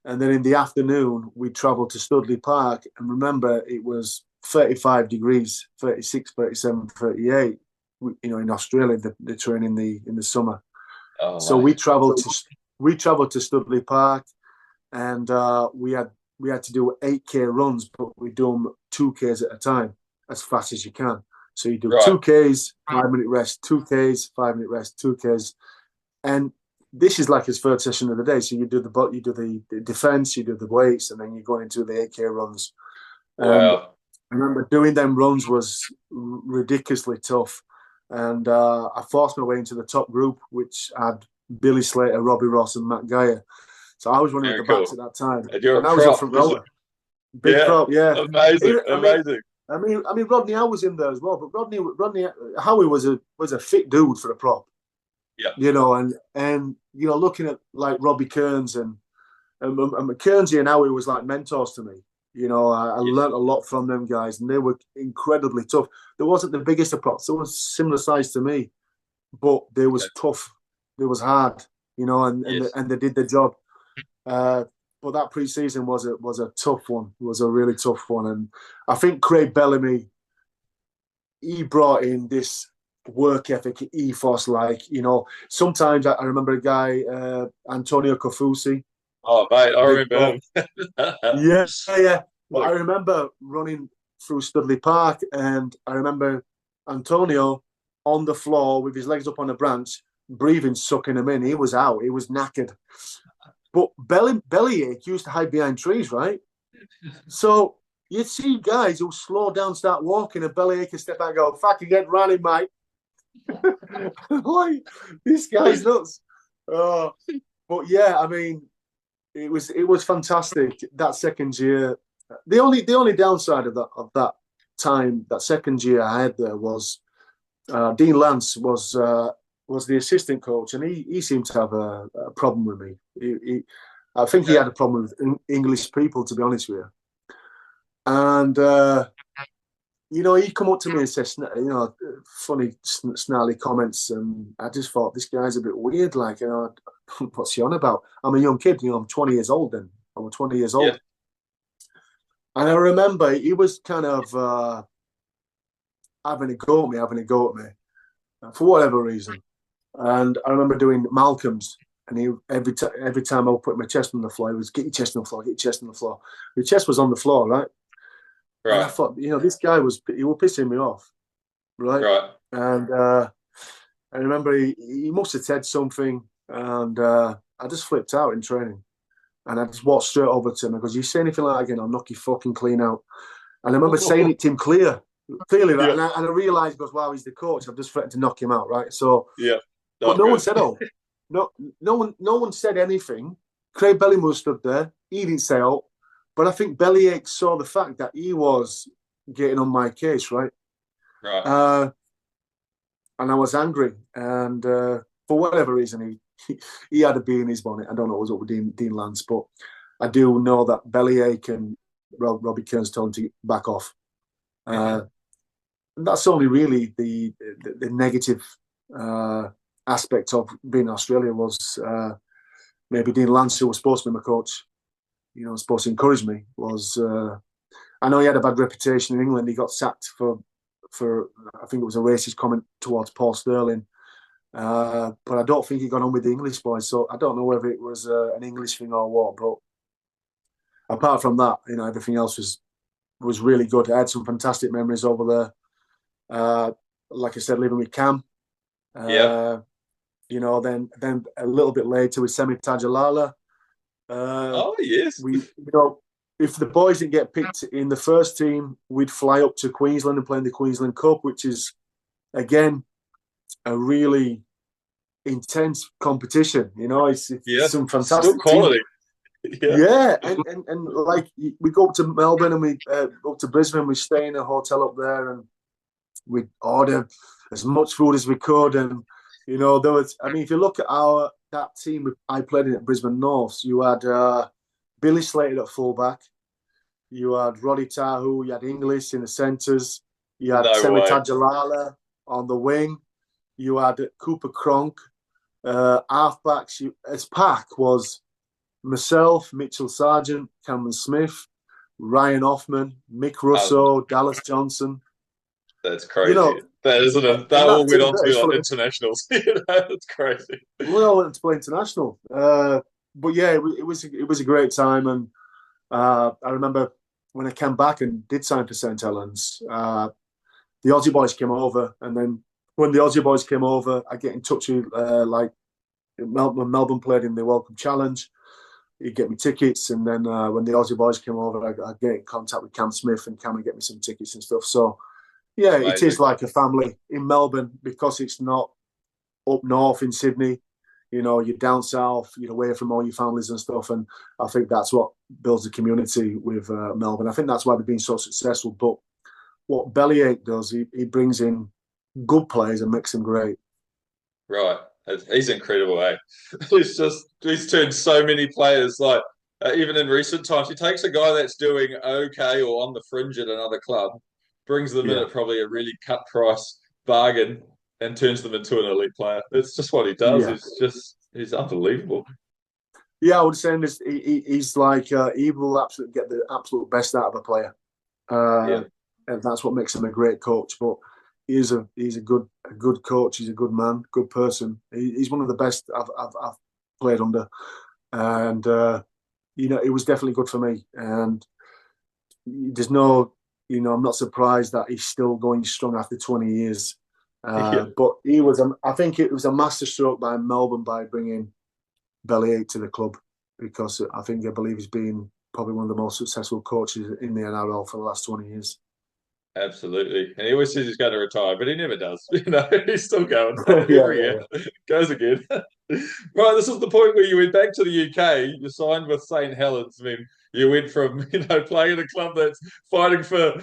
And then in the afternoon, we travelled to Studley Park. And remember, it was 35 degrees, 36, 37, 38. You know, in Australia, they train in the summer. Oh, So we travelled to Studley Park, and we had to do 8K runs, but we do them 2Ks at a time, as fast as you can. So you do right. 2Ks, 5 minute rest, 2Ks, 5 minute rest, 2Ks, and this is like his third session of the day. So you do the defense, you do the weights, and then you go into the 8K runs. And Wow. I remember doing them runs was ridiculously tough. And I forced my way into the top group, which had Billy Slater, Robbie Ross, and Matt Geyer. So I was running at Very the backs cool. at that time, And you're a and I was a prop. front rower. Big Yeah. prop, yeah. Amazing. Amazing. I mean, Rodney Howe was in there as well, but Rodney Howe was a fit dude for a prop. Yeah. You know, and you know, looking at like Robbie Kearns and Kearnsy and Howie was like mentors to me. You know, I Yes. learned a lot from them guys, and they were incredibly tough. There wasn't the biggest of props; they were similar size to me, but they was tough. They was hard, you know, Yes. and they did their job. But that pre-season was a tough one. It was a really tough one, and I think Craig Bellamy, he brought in this work ethic ethos. Like, you know, sometimes I remember a guy, Antonio Kofusi, Oh, mate, I big remember prop. him. Yeah, yeah. But I Look, remember running through Studley Park, and I remember Antonio on the floor with his legs up on a branch, breathing, sucking him in. He was out. He was knackered. But bellyache used to hide behind trees, right? So you'd see guys who slow down, start walking, and bellyache and step back and go, fucking get running, mate. Like, this guy's nuts. But yeah, I mean, it was fantastic that second year. The only downside of that time, that second year I had there was Dean Lance was the assistant coach, and he seemed to have a problem with me. I think he okay. had a problem with English people, to be honest with you. And you know, he'd come up to me and say, you know, funny, snarly comments, and I just thought, this guy's a bit weird. Like, you know, what's he on about? I'm a young kid. You know, I'm 20 years old then. I was 20 years Yeah. old. And I remember he was kind of having a go at me for whatever reason. And I remember doing Malcolm's, and he every time I would put my chest on the floor, he was, get your chest on the floor, get your chest on the floor. My chest was on the floor, right? And I Right. thought, you know, this guy was pissing me off, right? Right. And I remember he must have said something, and I just flipped out in training. And I just walked straight over to him and goes, you say anything like that again, I'll knock you fucking clean out. And I remember saying it to him clearly, right? Yeah. And I realised, goes, wow, he's the coach. I've just threatened to knock him out, right? So, Yeah. but Not no one good. said, no one said anything. Craig Bellamy stood there. He didn't say, oh, but I think Bellyache saw the fact that he was getting on my case, right? Right. And I was angry. And for whatever reason, he had a bee in his bonnet. I don't know what was up with Dean Lance, but I do know that Bellyache and Robbie Kearns told him to back off. And that's only really the negative aspect of being in Australia was maybe Dean Lance, who was supposed to be my coach, supposed to encourage me, was I know he had a bad reputation in England. He got sacked for I think it was a racist comment towards Paul Sterling. But I don't think he got on with the English boys. So I don't know whether it was an English thing or what. But apart from that, everything else was really good. I had some fantastic memories over there. Like I said, living with Cam. Yeah. Then a little bit later with Semi Tajalala. Oh yes. If the boys didn't get picked in the first team, we'd fly up to Queensland and play in the Queensland Cup, which is again a really intense competition. It's some fantastic still quality. Yeah, and like we go up to Melbourne and we up to Brisbane. We stay in a hotel up there and we order as much food as we could. And there was. I mean, if you look at that team I played in at Brisbane North, you had Billy Slater at fullback, you had Roddy Tahu, you had Inglis in the centres, you had Semi Tajalala on the wing, you had Cooper Cronk, halfbacks. As pack was myself, Mitchell Sargent, Cameron Smith, Ryan Hoffman, Mick Russo, Dallas Johnson. That's crazy. That isn't a. They all went on to be on internationals. It's crazy. We all went to play international. But yeah, it was a great time, and I remember when I came back and did sign for St Helens. The Aussie boys came over, and then when the Aussie boys came over, I get in touch with like when Melbourne played in the Welcome Challenge. He'd get me tickets, and then when the Aussie boys came over, I'd get in contact with Cam Smith, and Cam would get me some tickets and stuff. So yeah, amazing. It is like a family in Melbourne because it's not up north in Sydney. You're down south, you're away from all your families and stuff. And I think that's what builds the community with Melbourne. I think that's why they've been so successful. But what Bellyache does, he brings in good players and makes them great. Right. He's incredible, eh? He's turned so many players, like even in recent times, he takes a guy that's doing okay or on the fringe at another club, brings them in at probably a really cut price bargain, and turns them into an elite player. It's just what he does. Yeah. He's unbelievable. Yeah, I would say he's like he will absolutely get the absolute best out of a player, and that's what makes him a great coach. But he's a good coach. He's a good man, good person. He's one of the best I've played under, and it was definitely good for me. And there's no, I'm not surprised that he's still going strong after 20 years. But I think it was a masterstroke by Melbourne by bringing Bellyache to the club, because I believe he's been probably one of the most successful coaches in the NRL for the last 20 years. Absolutely. And he always says he's going to retire, but he never does. He's still going every year. Goes again. Right, this is the point where you went back to the UK. You signed with St Helens. I mean, you went from, playing in a club that's fighting for,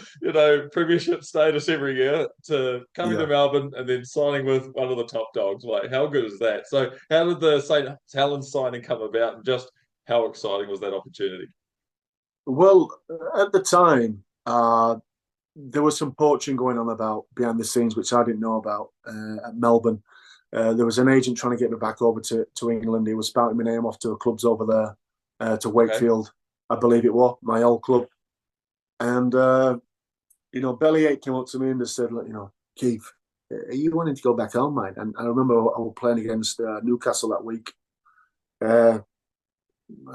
premiership status every year to coming to Melbourne and then signing with one of the top dogs. Like, how good is that? So how did the St Helens signing come about, and just how exciting was that opportunity? Well, at the time, there was some poaching going on about behind the scenes, which I didn't know about at Melbourne. There was an agent trying to get me back over to England. He was spouting my name off to the clubs over there, to Wakefield, I believe it was, my old club. And, Bellyache came up to me and just said, Keith, are you wanting to go back home, mate? And I remember I was playing against Newcastle that week. I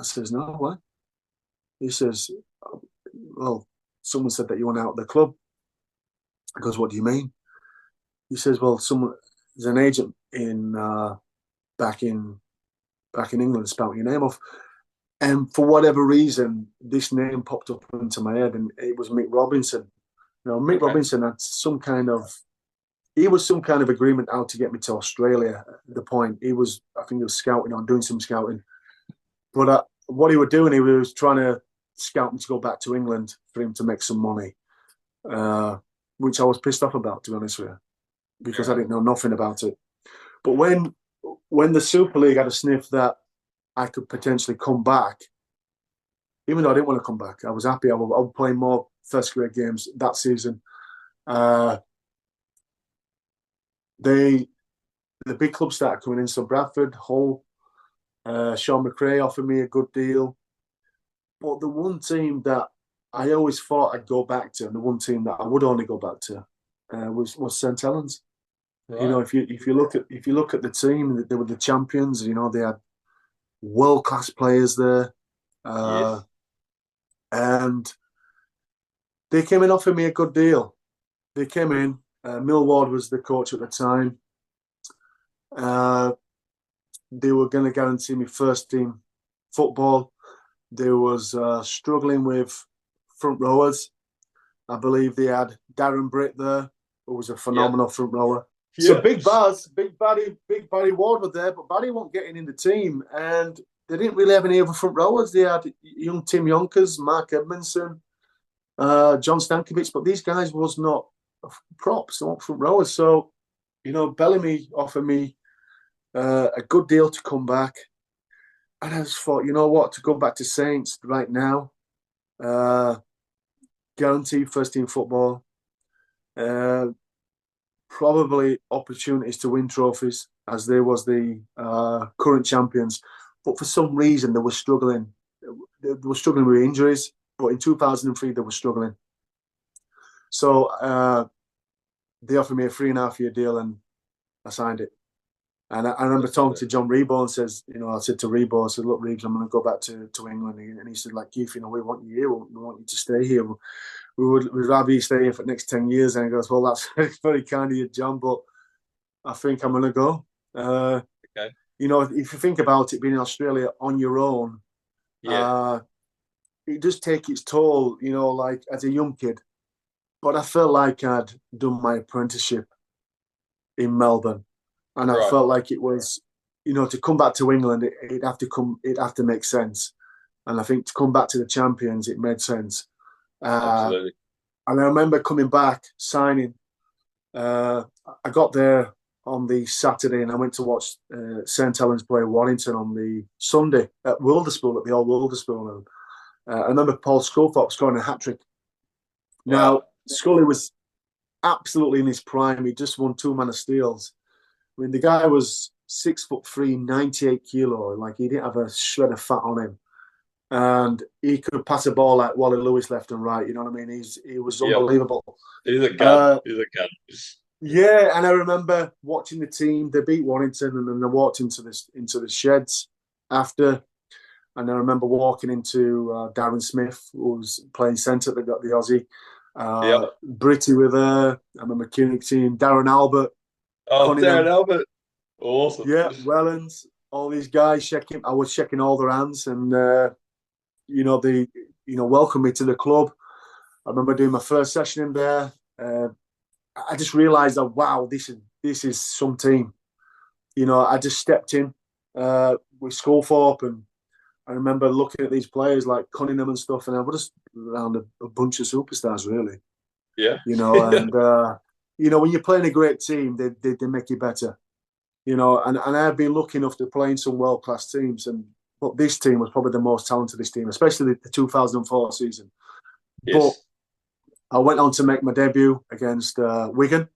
says, no, what? He says, well, someone said that you want out of the club. I goes, what do you mean? He says, well, there's an agent back in England spouting your name off. And for whatever reason, this name popped up into my head, and it was Mick Robinson. Mick Robinson had some kind of agreement how to get me to Australia at the point. I think he was scouting on, doing some scouting. But what he was doing, he was trying to scout me to go back to England for him to make some money. which I was pissed off about, to be honest with you, because I didn't know nothing about it. But when the Super League had a sniff that I could potentially come back, even though I didn't want to come back, I was happy. I was playing more first grade games that season. The big clubs started coming in. So Bradford, Hull, Sean McRae offered me a good deal. But the one team that I always thought I'd go back to, and the one team that I would only go back to, was St Helens. Right. You know, if you look at the team, they were the champions. You know, they had world class players there, Yes. and they came in offering me a good deal. They came in. Millward was the coach at the time. They were going to guarantee me first team football. They was struggling with front rowers. I believe they had Darren Britt there, who was a phenomenal front rower. So Big Barry Ward were there, but Barry wasn't getting in the team, and they didn't really have any other front rowers. They had young Tim Yonkers, Mark Edmondson, John Stankovic, but these guys was not props, they weren't front rowers. So, you know, Bellamy offered me a good deal to come back. And I just thought, you know what, to go back to Saints right now, guaranteed first team football, probably opportunities to win trophies, as they was the current champions. But for some reason, they were struggling. They were struggling with injuries. But in 2003, they were struggling. So they offered me a 3.5-year deal, and I signed it. And I remember talking to John Rebo, and says, you know, I said to Rebo, I said, look, Reeves, I'm going to go back to England. And he said, like, Keith, you know, we want you here. We want you to stay here. We'd rather you stay here for the next 10 years. And he goes, well, that's very kind of you, John, but I think I'm going to go. Okay. You know, if you think about it, being in Australia on your own, it does take its toll, you know, like as a young kid. But I felt like I'd done my apprenticeship in Melbourne. And I felt like it was, you know, to come back to England, it'd have to make sense. And I think to come back to the champions, it made sense. Absolutely. And I remember coming back, signing. I got there on the Saturday, and I went to watch St Helens play Warrington on the Sunday at Wilderspool, at the old Wilderspool. I remember Paul Sculthorpe scoring a hat-trick. Now, Scully was absolutely in his prime. He just won 2 Man of Steels. I mean, the guy was 6'3", 98 kilo. Like, he didn't have a shred of fat on him. And he could pass a ball like Wally Lewis left and right. You know what I mean? He was unbelievable. He's a gun. He's a gun. Yeah, and I remember watching the team. They beat Warrington, and then they walked into the sheds after. And I remember walking into Darren Smith, who was playing centre. They got the Aussie. Britty with her. I remember Koenig team. Darren Albert. Oh, Darren Albert. Awesome. Yeah, Wellens. All these guys checking. I was checking all their hands, and you know, they welcomed me to the club. I remember doing my first session in there. I just realised that, wow, this is some team. You know, I just stepped in with Sculthorpe, and I remember looking at these players like Cunningham and stuff, and I was just around a bunch of superstars, really. Yeah. You know, and you know, when you're playing a great team, they make you better. You know, and I've been lucky enough to play in some world class teams, but this team was probably the most talented. This team, especially the 2004 season. Yes. But I went on to make my debut against Wigan.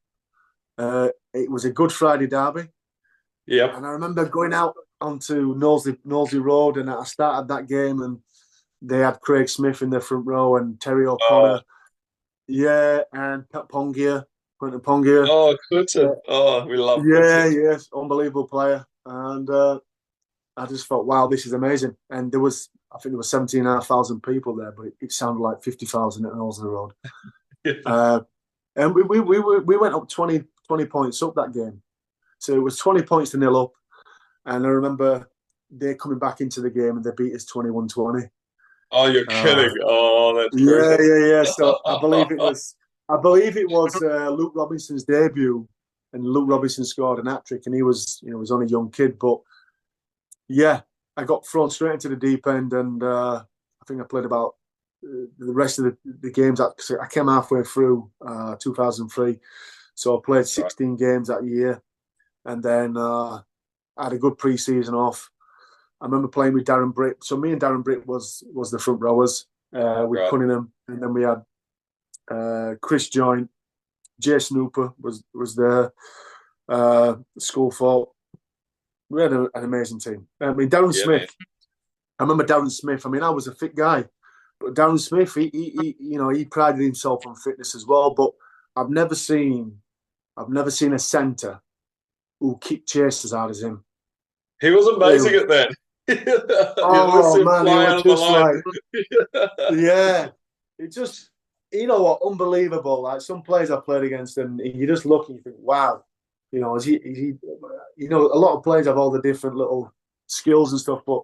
It was a Good Friday derby. Yeah. And I remember going out onto Knowsley Road, and I started that game, and they had Craig Smith in the front row and Terry O'Connor. Yeah, and Quentin Pongia. Oh, Quentin. We love Quentin. Quentin. Yes, unbelievable player. And I just thought, wow, this is amazing. And I think there was 17,500 people there, but it sounded like 50,000 at Knowsley Road. And we went up 20 points up that game. So it was 20 points to 0 up. And I remember they coming back into the game, and they beat us 21-20. Oh, you're kidding. That's yeah. So I believe it was Luke Robinson's debut, and Luke Robinson scored an hat-trick, and he was only a young kid. But yeah, I got thrown straight into the deep end, and I think I played about the rest of the games. I came halfway through 2003, so I played 16 games that year, and then I had a good pre-season off. I remember playing with Darren Britt. So me and Darren Britt was the front rowers with Cunningham, and then we had Chris Joynt, Jay Snooper was there, School Fault. We had an amazing team. I mean, Darren Smith. Man. I remember Darren Smith. I mean, I was a fit guy, but Darren Smith, he prided himself on fitness as well. But I've never seen a centre who kicked chase as hard as him. He was amazing at that. Oh man, he was just like, yeah, it just, you know what, unbelievable. Like some players I played against, and you just look and you think, wow, you know, is he, you know, a lot of players have all the different little skills and stuff, but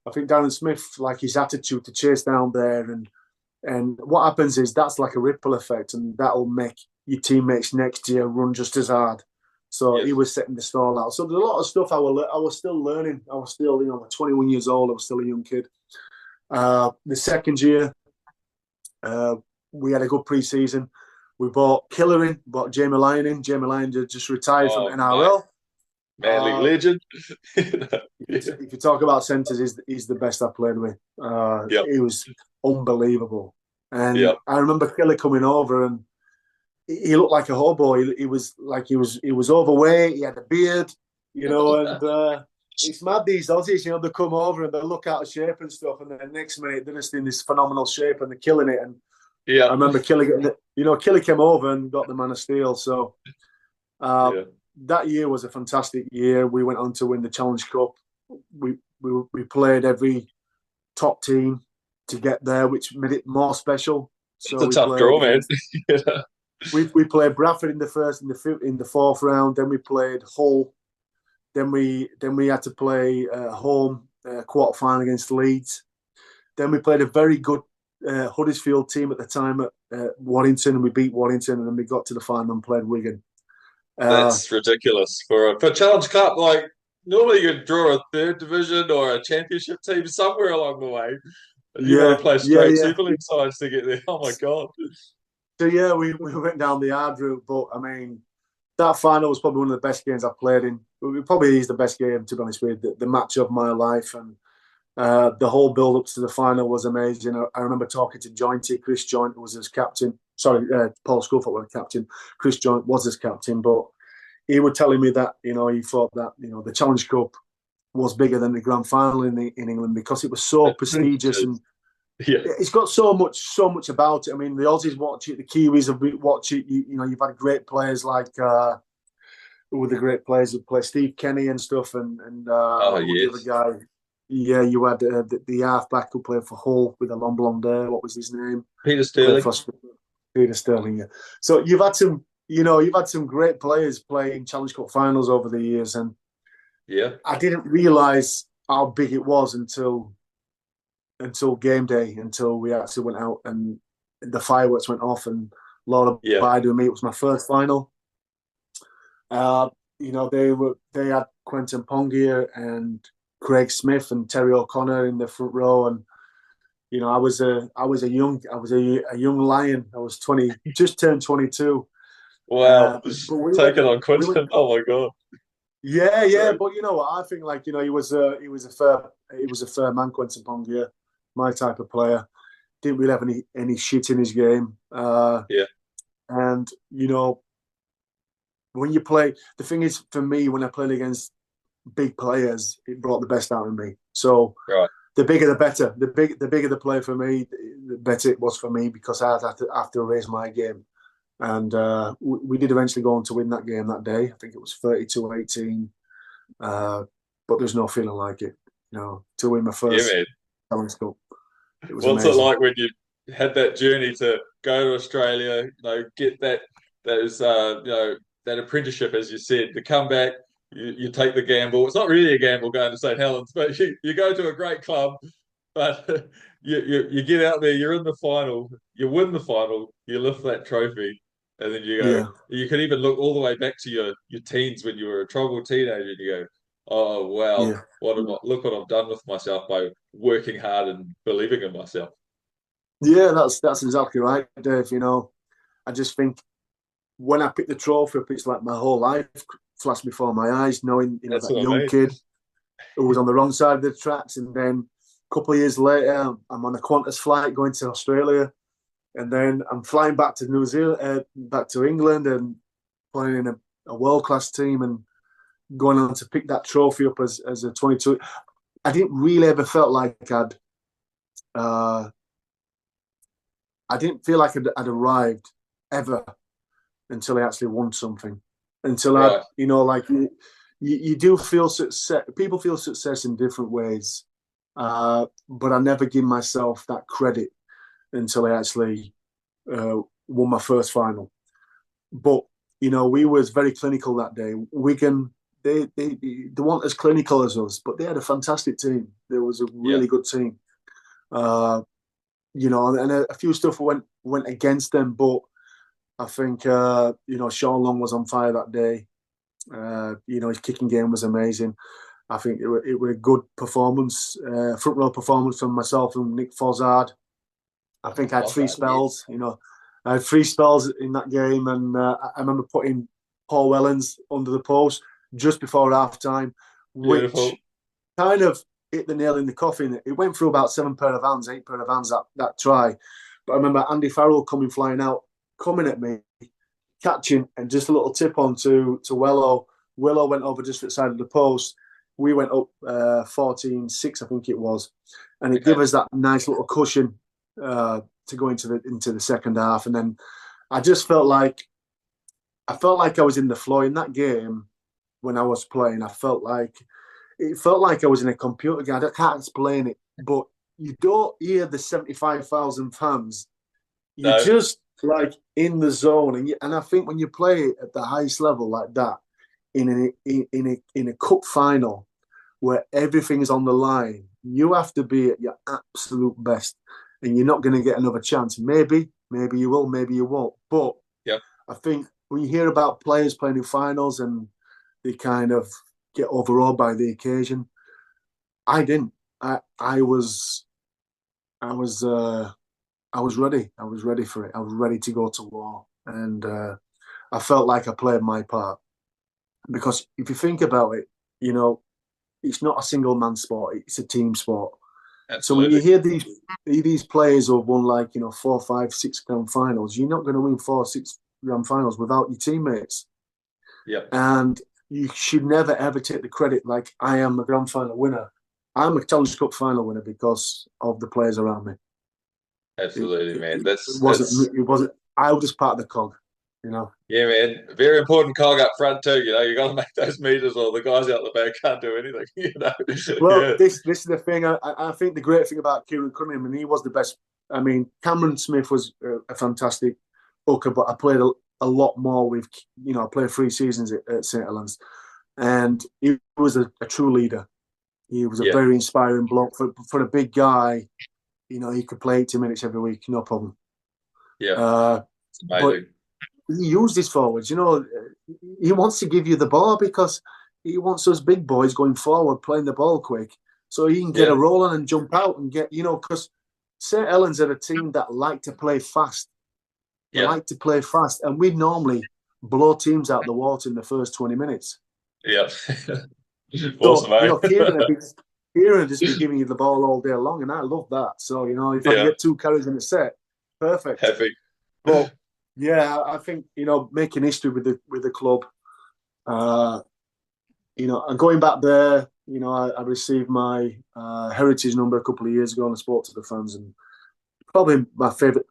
I think Darren Smith, like his attitude to chase down there, and what happens is that's like a ripple effect, and that'll make your teammates next year run just as hard. So he was setting the stall out. So there's a lot of stuff I was still learning. I was still, you know, 21 years old. I was still a young kid. The second year, we had a good pre-season. We bought Killer in, bought Jamie Lyon in. Jamie Lyon just retired from NRL. Manly legend. If you talk about centres, he's the best I played with. He was unbelievable. And I remember Killer coming over, and he looked like a hobo. He was overweight. He had a beard, you know, and it's mad these Aussies, you know, they come over and they look out of shape and stuff, and then the next minute they're just in this phenomenal shape and they're killing it. And I remember Killer came over and got the Man of Steel. So that year was a fantastic year. We went on to win the Challenge Cup. We played every top team to get there, which made it more special. So it's a tough draw, man. We played Bradford in the fourth round. Then we played Hull. Then we had to play home quarter final against Leeds. Then we played a very good Huddersfield team at the time at Waddington, and we beat Waddington. And then we got to the final and played Wigan. That's ridiculous for Challenge Cup. Like normally you'd draw a third division or a championship team somewhere along the way. You got to play straight Super League sides to get there. Oh my god. So we went down the hard route, but I mean, that final was probably one of the best games I've played in. It probably is the best game, to be honest with you. The match of my life, and the whole build up to the final was amazing. I remember talking to Jointy. Chris Joynt was his captain. Sorry, Paul Schofield was captain. Chris Joynt was his captain, but he was telling me that, you know, he thought that, you know, the Challenge Cup was bigger than the grand final in England because it was so prestigious, and it's got so much about it. I mean, the Aussies watch it, the Kiwis watch it. You know, you've had great players like who were the great players who play Steve Kenny and stuff, and the other guy. Yeah, you had the halfback who played for Hull with the long blonde hair. What was his name? Peter Sterling. Peter Sterling. Yeah. So you've had some great players playing Challenge Cup finals over the years, and I didn't realise how big it was until game day, until we actually went out and the fireworks went off, and Lord abide with me, it was my first final. You know, they had Quentin Pongia and Craig Smith and Terry O'Connor in the front row, and you know, I was a young lion. I was 20, just turned 22. Wow, taking on Quentin. Oh my god. Yeah, but you know what? I think, like, you know, he was a fair man, Quentin Pongia, my type of player. Didn't really have any shit in his game. And you know, when you play, the thing is, for me, when I played against big players, it brought the best out of me. So the bigger the better. The bigger the player for me, the better it was for me, because I had to raise my game. And we did eventually go on to win that game that day. I think it was 32-18. But there's no feeling like it, you know, to win my first Helens Cup. What's amazing. It like when you had that journey to go to Australia, you know, get that apprenticeship, as you said, to come back, you take the gamble. It's not really a gamble going to St Helens, but you go to a great club, but you get out there, you're in the final, you win the final, you lift that trophy, and then you go. You can even look all the way back to your teens when you were a troubled teenager, and you go, oh wow, look what I've done with myself by working hard and believing in myself. Yeah, that's exactly right, Dave. I just think when I picked the trophy up, it's like my whole life flashed before my eyes, knowing That's that what I young mean. kid who was on the wrong side of the tracks, and then a couple of years later, I'm on a Qantas flight going to Australia, and then I'm flying back to New Zealand, back to England, and playing in a world class team, and going on to pick that trophy up as a 22. I didn't really ever felt like uh, I didn't feel like I'd arrived ever until I actually won something. Until Right. like you do feel success. People feel success in different ways, but I never give myself that credit until I actually won my first final. But we was very clinical that day. Wigan, they weren't as clinical as us, but they had a fantastic team. There was a Yeah. really good team. Uh, and a few stuff went against them, but I think Sean Long was on fire that day. His kicking game was amazing. I think it was a good performance, front row performance from myself and Nick Fozzard. I think I had Love three that. Yeah. spells. I had three spells in that game, and I remember putting Paul Wellens under the post just before half time, Beautiful. which kind of hit the nail in the coffin. It went through about 8 pair of hands that try. But I remember Andy Farrell coming at me, catching, and just a little tip on to Wello. Willow went over just outside of the post. We went up 14-6, I think it was, and it Okay. gave us that nice little cushion to go into the second half. And then I just felt like I was in the flow in that game when I was playing. It felt like I was in a computer game. I can't explain it, but you don't hear the 75,000 fans. You're No. just like in the zone, and I think when you play at the highest level like that in a cup final where everything is on the line, you have to be at your absolute best, and you're not going to get another chance. Maybe you will, maybe you won't. But Yep. I think when you hear about players playing in finals and they kind of get overawed by the occasion, I didn't. I was I was I was ready. I was ready for it. I was ready to go to war, and I felt like I played my part. Because if you think about it, you know, it's not a single man sport; it's a team sport. So when you Absolutely. hear these players who have won like 4, 5, 6 grand finals, you're not going to win 4, 6 grand finals without your teammates. Yep. And you should never ever take the credit like I am a grand final winner. I'm a Challenge Cup final winner because of the players around me. It, Absolutely, it, man. it That's wasn't. it's It wasn't. I was just part of the cog. Yeah, man. Very important cog up front too. You got to make those meters, or the guys out the back can't do anything. Well, Yeah. this is the thing. I think the great thing about Kieran Cunningham, and he was the best. I mean, Cameron Smith was a fantastic hooker, but I played a lot more with. I played 3 seasons at St Helens, and he was a true leader. He was a Yeah. very inspiring bloke for a big guy. He could play 80 minutes every week, no problem. Yeah. Uh, It's but amazing. he used his forwards. He wants to give you the ball because he wants those big boys going forward, playing the ball quick, so he can get Yeah. a roll on and jump out and get. Because St Helens are a team that like to play fast. They Yeah. like to play fast, and we normally blow teams out the water in the first 20 minutes. Yeah. Awesome, So eh? Kieran just be giving you the ball all day long, and I love that. So if I can Yeah. get 2 carries in a set, perfect. Happy. But yeah, I think making history with the club. Uh, and going back there, I received my heritage number a couple of years ago, and I spoke to the fans. And probably my favorite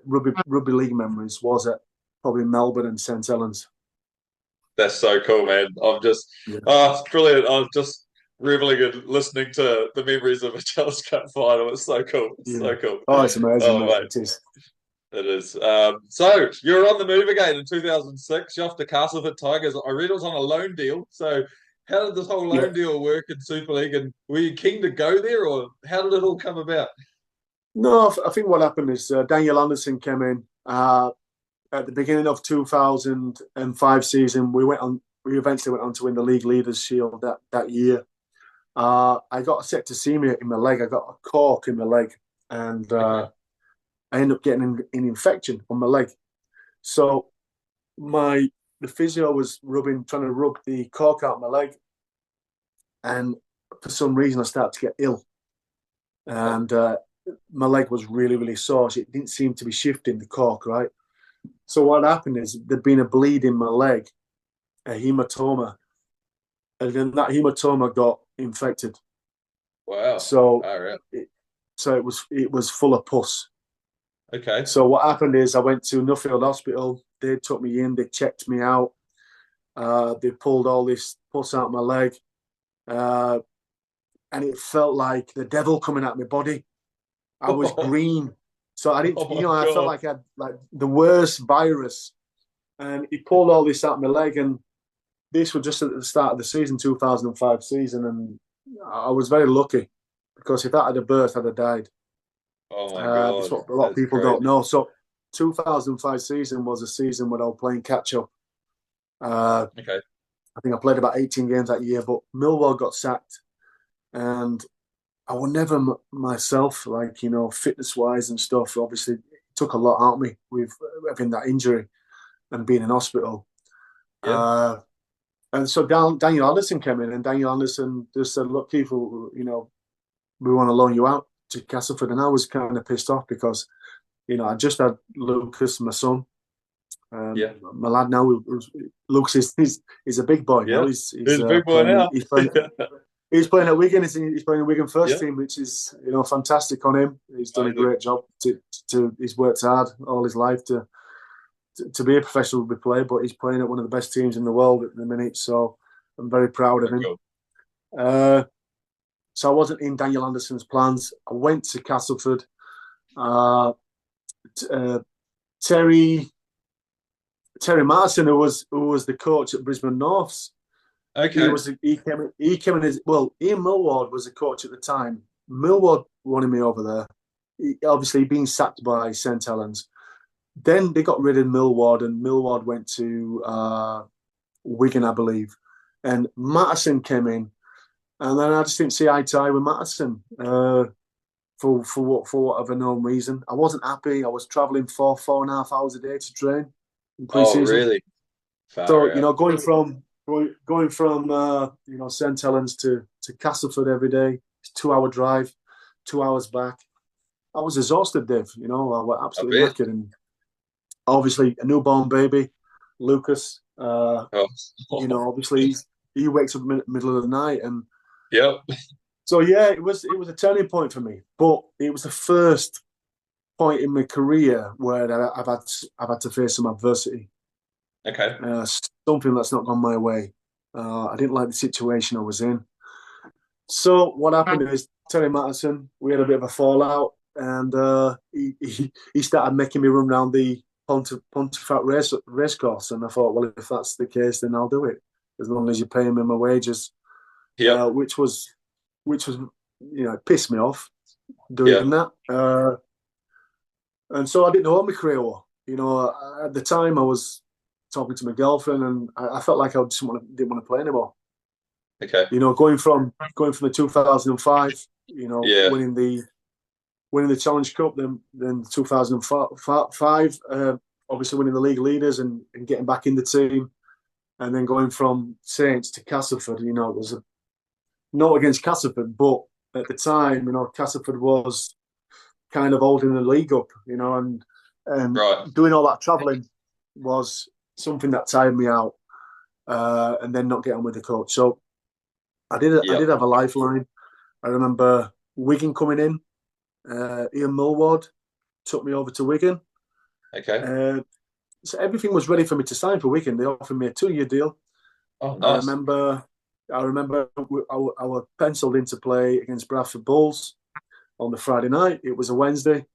rugby league memories was at probably Melbourne and St Helens. That's so cool, man. Yeah, It's brilliant. I'm just reveling and listening to the memories of a Challenge Cup final. It's so cool. It's yeah. so cool. Oh, it's amazing, Oh, mate. mate, It is. it is. So you're on the move again in 2006. You're off to Castleford Tigers. I read it was on a loan deal. So how did this whole Yeah. loan deal work in Super League? And were you keen to go there, or how did it all come about? No, I think what happened is Daniel Anderson came in at the beginning of 2005 season. We eventually went on to win the League Leaders Shield that year. I got a septicemia in my leg. I got a cork in my leg, and Okay. I ended up getting an infection on my leg. So the physio was trying to rub the cork out of my leg, and for some reason I started to get ill, and my leg was really, really sore. So it didn't seem to be shifting the cork, right? So what happened is there'd been a bleed in my leg, a hematoma, and then that hematoma got infected. Wow. So All right. it was full of pus. Okay. So what happened is I went to Nuffield Hospital. They took me in. They checked me out. They pulled all this pus out of my leg, and it felt like the devil coming out of my body. I was green, so I didn't. Oh my I felt God. like I had like the worst virus. And he pulled all this out of my leg, and this was just at the start of the season, 2005 season, and I was very lucky because if that had a birth, I'd have died. Oh my That's God. what a lot of That's people don't crazy. know. So, 2005 season was a season when I was playing catch up. Okay. I think I played about 18 games that year, but Millwall got sacked, and I was never myself, like, fitness wise and stuff. Obviously, it took a lot out of me with having that injury and being in hospital. Yeah. And so Daniel Anderson came in, and Daniel Anderson just said, "Look, Keith, we want to loan you out to Castleford." And I was kind of pissed off because, I just had Lucas, my son, Yeah. my lad now. Lucas he's a big boy now. Yeah. He's a big boy Playing. now. He's playing at Wigan. He's playing at Wigan first Yeah. team, which is fantastic on him. He's done a Amazing. great job. He's worked hard all his life to be a professional rugby player, but he's playing at one of the best teams in the world at the minute. So I'm very proud of Oh, him. cool. Uh, so I wasn't in Daniel Anderson's plans. I went to Castleford. Uh, uh, Terry Martin, who was the coach at Brisbane Norths, Okay. he came in as well. Ian Millward was the coach at the time. Millward wanted me over there. Obviously, being sacked by St Helens. Then they got rid of Millward, and Millward went to Wigan, I believe. And Matteson came in, and then I just didn't see eye to eye with Matteson for whatever known reason. I wasn't happy. I was travelling 4.5 hours a day to train in Oh, pre-season. really? Far So out. going from St Helens to Castleford every day, it's 2 hour drive, 2 hours back. I was exhausted, Dave. I was I absolutely bet. knackered, and obviously a newborn baby, Lucas. Oh. Obviously he wakes up middle of the night, and Yep. so yeah, it was a turning point for me. But it was the first point in my career where I've had to face some adversity, Okay. something that's not gone my way. I didn't like the situation I was in. So what happened is Terry Matteson, we had a bit of a fallout, and he started making me run around the Pontefract race course, and I thought, well, if that's the case, then I'll do it as long as you're paying me my wages, Yep. which was it pissed me off doing Yep. that, and so I didn't know what my career was. At the time I was talking to my girlfriend, and I felt like I just didn't want to play anymore. Okay. Going from the 2005, Yeah. winning the Challenge Cup, then 2005, obviously winning the league leaders and getting back in the team, and then going from Saints to Castleford. It was not against Castleford, but at the time, Castleford was kind of holding the league up, and Right. doing all that travelling was something that tired me out, and then not getting on with the coach. So I Yep. did have a lifeline. I remember Wigan coming in. Ian Millward took me over to Wigan. Okay. Uh, so everything was ready for me to sign for Wigan. They offered me a 2 year deal. Oh, I nice. remember, I were penciled in to play against Bradford Bulls on the Friday night. It was a Wednesday.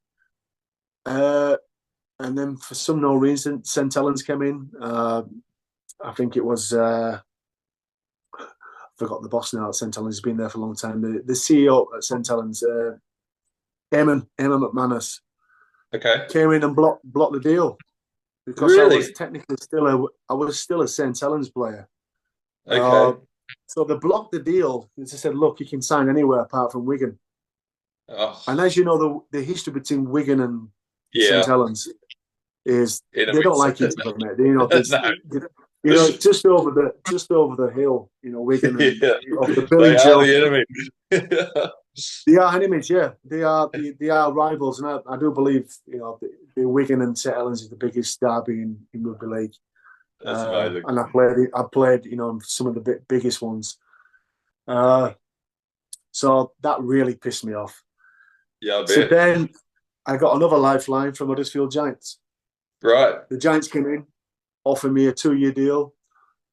And then for some no reason, St Helens came in. I think it was, I forgot the boss now at St Helens. He's been there for a long time. The CEO at St Helens, Eamon McManus, Okay. came in and blocked the deal because Really? I was still a St Helens player. Okay. So they blocked the deal. They said, "Look, you can sign anywhere apart from Wigan." Oh, And as you know, the history between Wigan St Yeah. Helens, is they don't Enemies. like each other, mate. You know, No. it's just over the hill. You know, Wigan and Yeah. of the Billy They are Joe. the enemy. They are enemies, yeah. They are rivals, and I do believe the Wigan and St Helens is the biggest derby in rugby league. That's amazing. And I played some of the biggest ones. So that really pissed me off. Yeah, I So bet. then I got another lifeline from Huddersfield Giants. Right. The Giants came in, offered me a 2-year deal.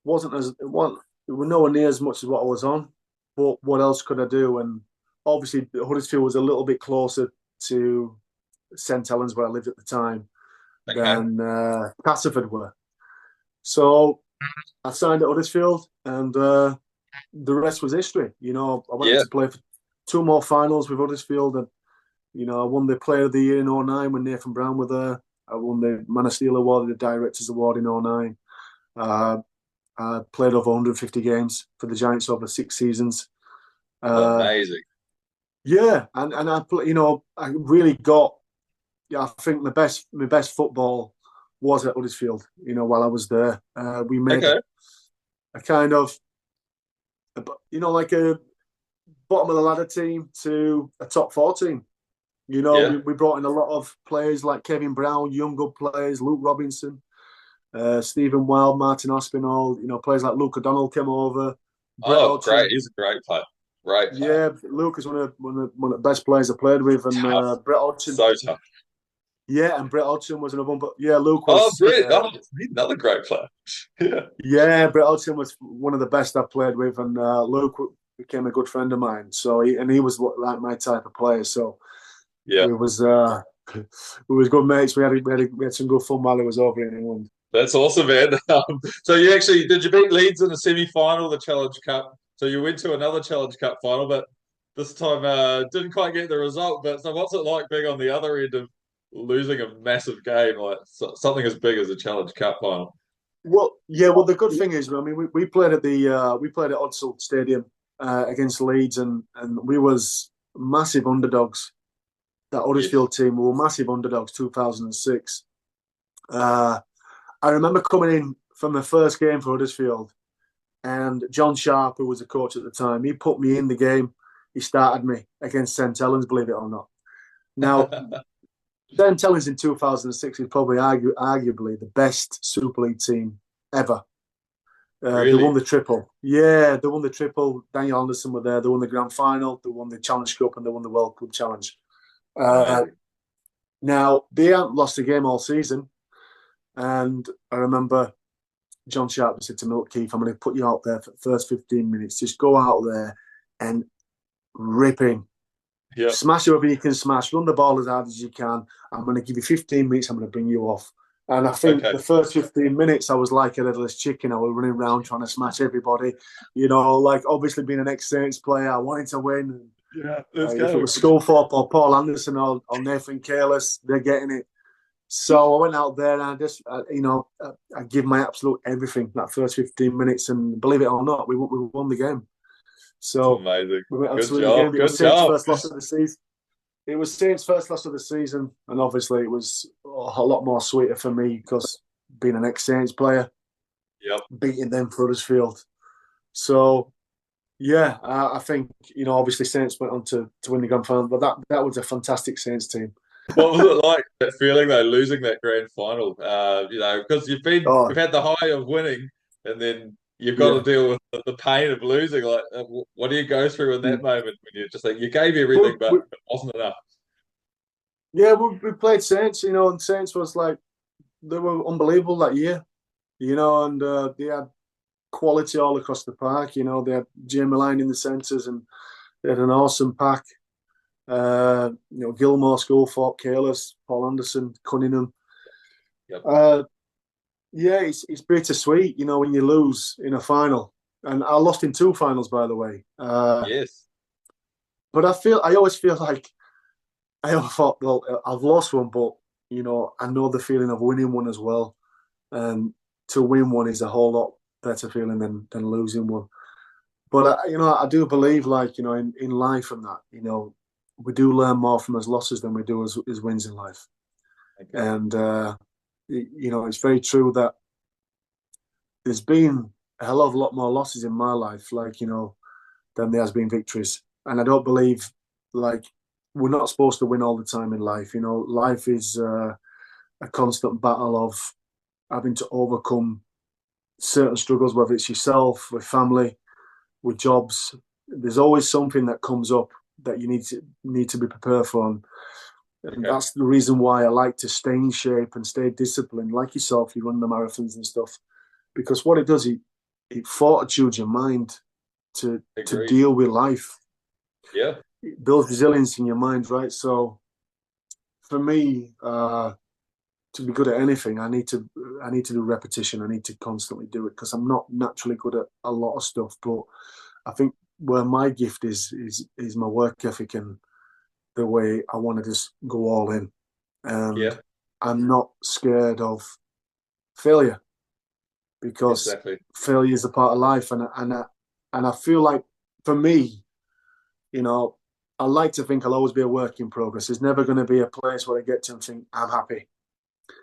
It were nowhere near as much as what I was on. But what else could I do? And obviously Huddersfield was a little bit closer to St Helens, where I lived at the time, Okay. than Castleford were. So I signed at Huddersfield, and the rest was history. I went on Yeah. to play for 2 more finals with Huddersfield, and I won the Player of the Year in '09 when Nathan Brown were there. I won the Man of Steel Award, the Directors Award in '09. I played over 150 games for the Giants over 6 seasons. Amazing. Yeah, and I really got. Yeah, I think my best football was at Huddersfield. While I was there, we made Okay. a kind of, like a bottom of the ladder team to a top 4 team. Yeah. We brought in a lot of players like Kevin Brown, young good players, Luke Robinson, Stephen Wild, Martin Aspinall. Players like Luke O'Donnell came over. Brett Oh, great. Hodgson. He's a great player. Great player. Yeah, Luke is one of the best players I played with, and Tough. Brett Hodgson. So tough. Yeah, and Brett Hodgson was another one. But yeah, Luke Oh, was. brilliant. Oh, he's another great player. Yeah. Yeah, Brett Hodgson was one of the best I played with, and Luke became a good friend of mine. So he was like my type of player. So Yeah. we was good mates. We had some good fun while he was over in England. That's awesome, man. So did you beat Leeds in the semi-final of the Challenge Cup? So you went to another Challenge Cup final, but this time didn't quite get the result. But so what's it like being on the other end of losing a massive game, like something as big as a Challenge Cup final? Well, yeah. Well, the good thing is, I mean, we played at Odsal Stadium against Leeds, and we was massive underdogs. That Yes. Huddersfield team were massive underdogs. 2006. I remember coming in from the first game for Huddersfield, and John Sharp, who was the coach at the time, he put me in the game. He started me against St Helens, believe it or not. Now, St Helens in 2006 is probably arguably the best Super League team ever. They won Really? the triple. Yeah, they won the triple. Daniel Anderson were there. They won the grand final. They won the Challenge Cup, and they won the World Club Challenge. Amazing. Now, they haven't lost a game all season. And I remember John Sharp said to me, "Look, Keith, I'm going to put you out there for the first 15 minutes. Just go out there and rip in. Yeah. Smash whoever you can smash. Run the ball as hard as you can. I'm going to give you 15 minutes. I'm going to bring you off." And I think Okay. the first 15 minutes, I was like a headless chicken. I was running around trying to smash everybody. Like obviously being an ex-Saints player, I wanted to win. Yeah. Let's If it go. was Schofield or Paul Anderson or Nathan Careless, they're getting it. So I went out there and I give my absolute everything that first 15 minutes, and believe it or not, we won the game. It's So amazing. we went on Good to win the game. job. It was Good Saints' job. first loss of the season. It was Saints' first loss of the season, and obviously it was a lot more sweeter for me because being an ex-Saints player, Yep. beating them for Huddersfield. So yeah, I think obviously Saints went on to win the grand final, but that was a fantastic Saints team. What was it like, that feeling though, losing that grand final? Because Oh you've had the high of winning, and then you've got to yeah. deal with the pain of losing. Like, what do you go through in that moment when you just like you gave everything, Well, but it wasn't enough? yeah, we played Saints, and Saints was like they were unbelievable that year, and they had quality all across the park. They had Jamie Line in the centres, and they had an awesome pack. Gilmore, Schofield, Careless, Paul Anderson, Cunningham. Yep. Yeah, it's bittersweet, when you lose in a final. And I lost in 2 finals, by the way. Yes. But I always feel like I thought, well, I've lost one, but I know the feeling of winning one as well. And to win one is a whole lot better feeling than losing one. But I do believe, like in life and that, we do learn more from as losses than we do as wins in life. Okay. And it's very true that there's been a hell of a lot more losses in my life, like, than there has been victories. And I don't believe, like, we're not supposed to win all the time in life. Life is a constant battle of having to overcome certain struggles, whether it's yourself, with family, with jobs. There's always something that comes up that you need to be prepared for. And Okay. that's the reason why I like to stay in shape and stay disciplined, like yourself. You run the marathons and stuff, because what it does, it fortitudes your mind to Agreed. deal with life. Yeah. It builds resilience in your mind, right? So for me, to be good at anything, I need to do repetition. I need to constantly do it because I'm not naturally good at a lot of stuff. But I think where my gift is my work ethic and the way I want to just go all in. And Yeah. I'm not scared of failure because Exactly. failure is a part of life. And I feel like for me, you know, I like to think I'll always be a work in progress. There's never going to be a place where I get to and think I'm happy.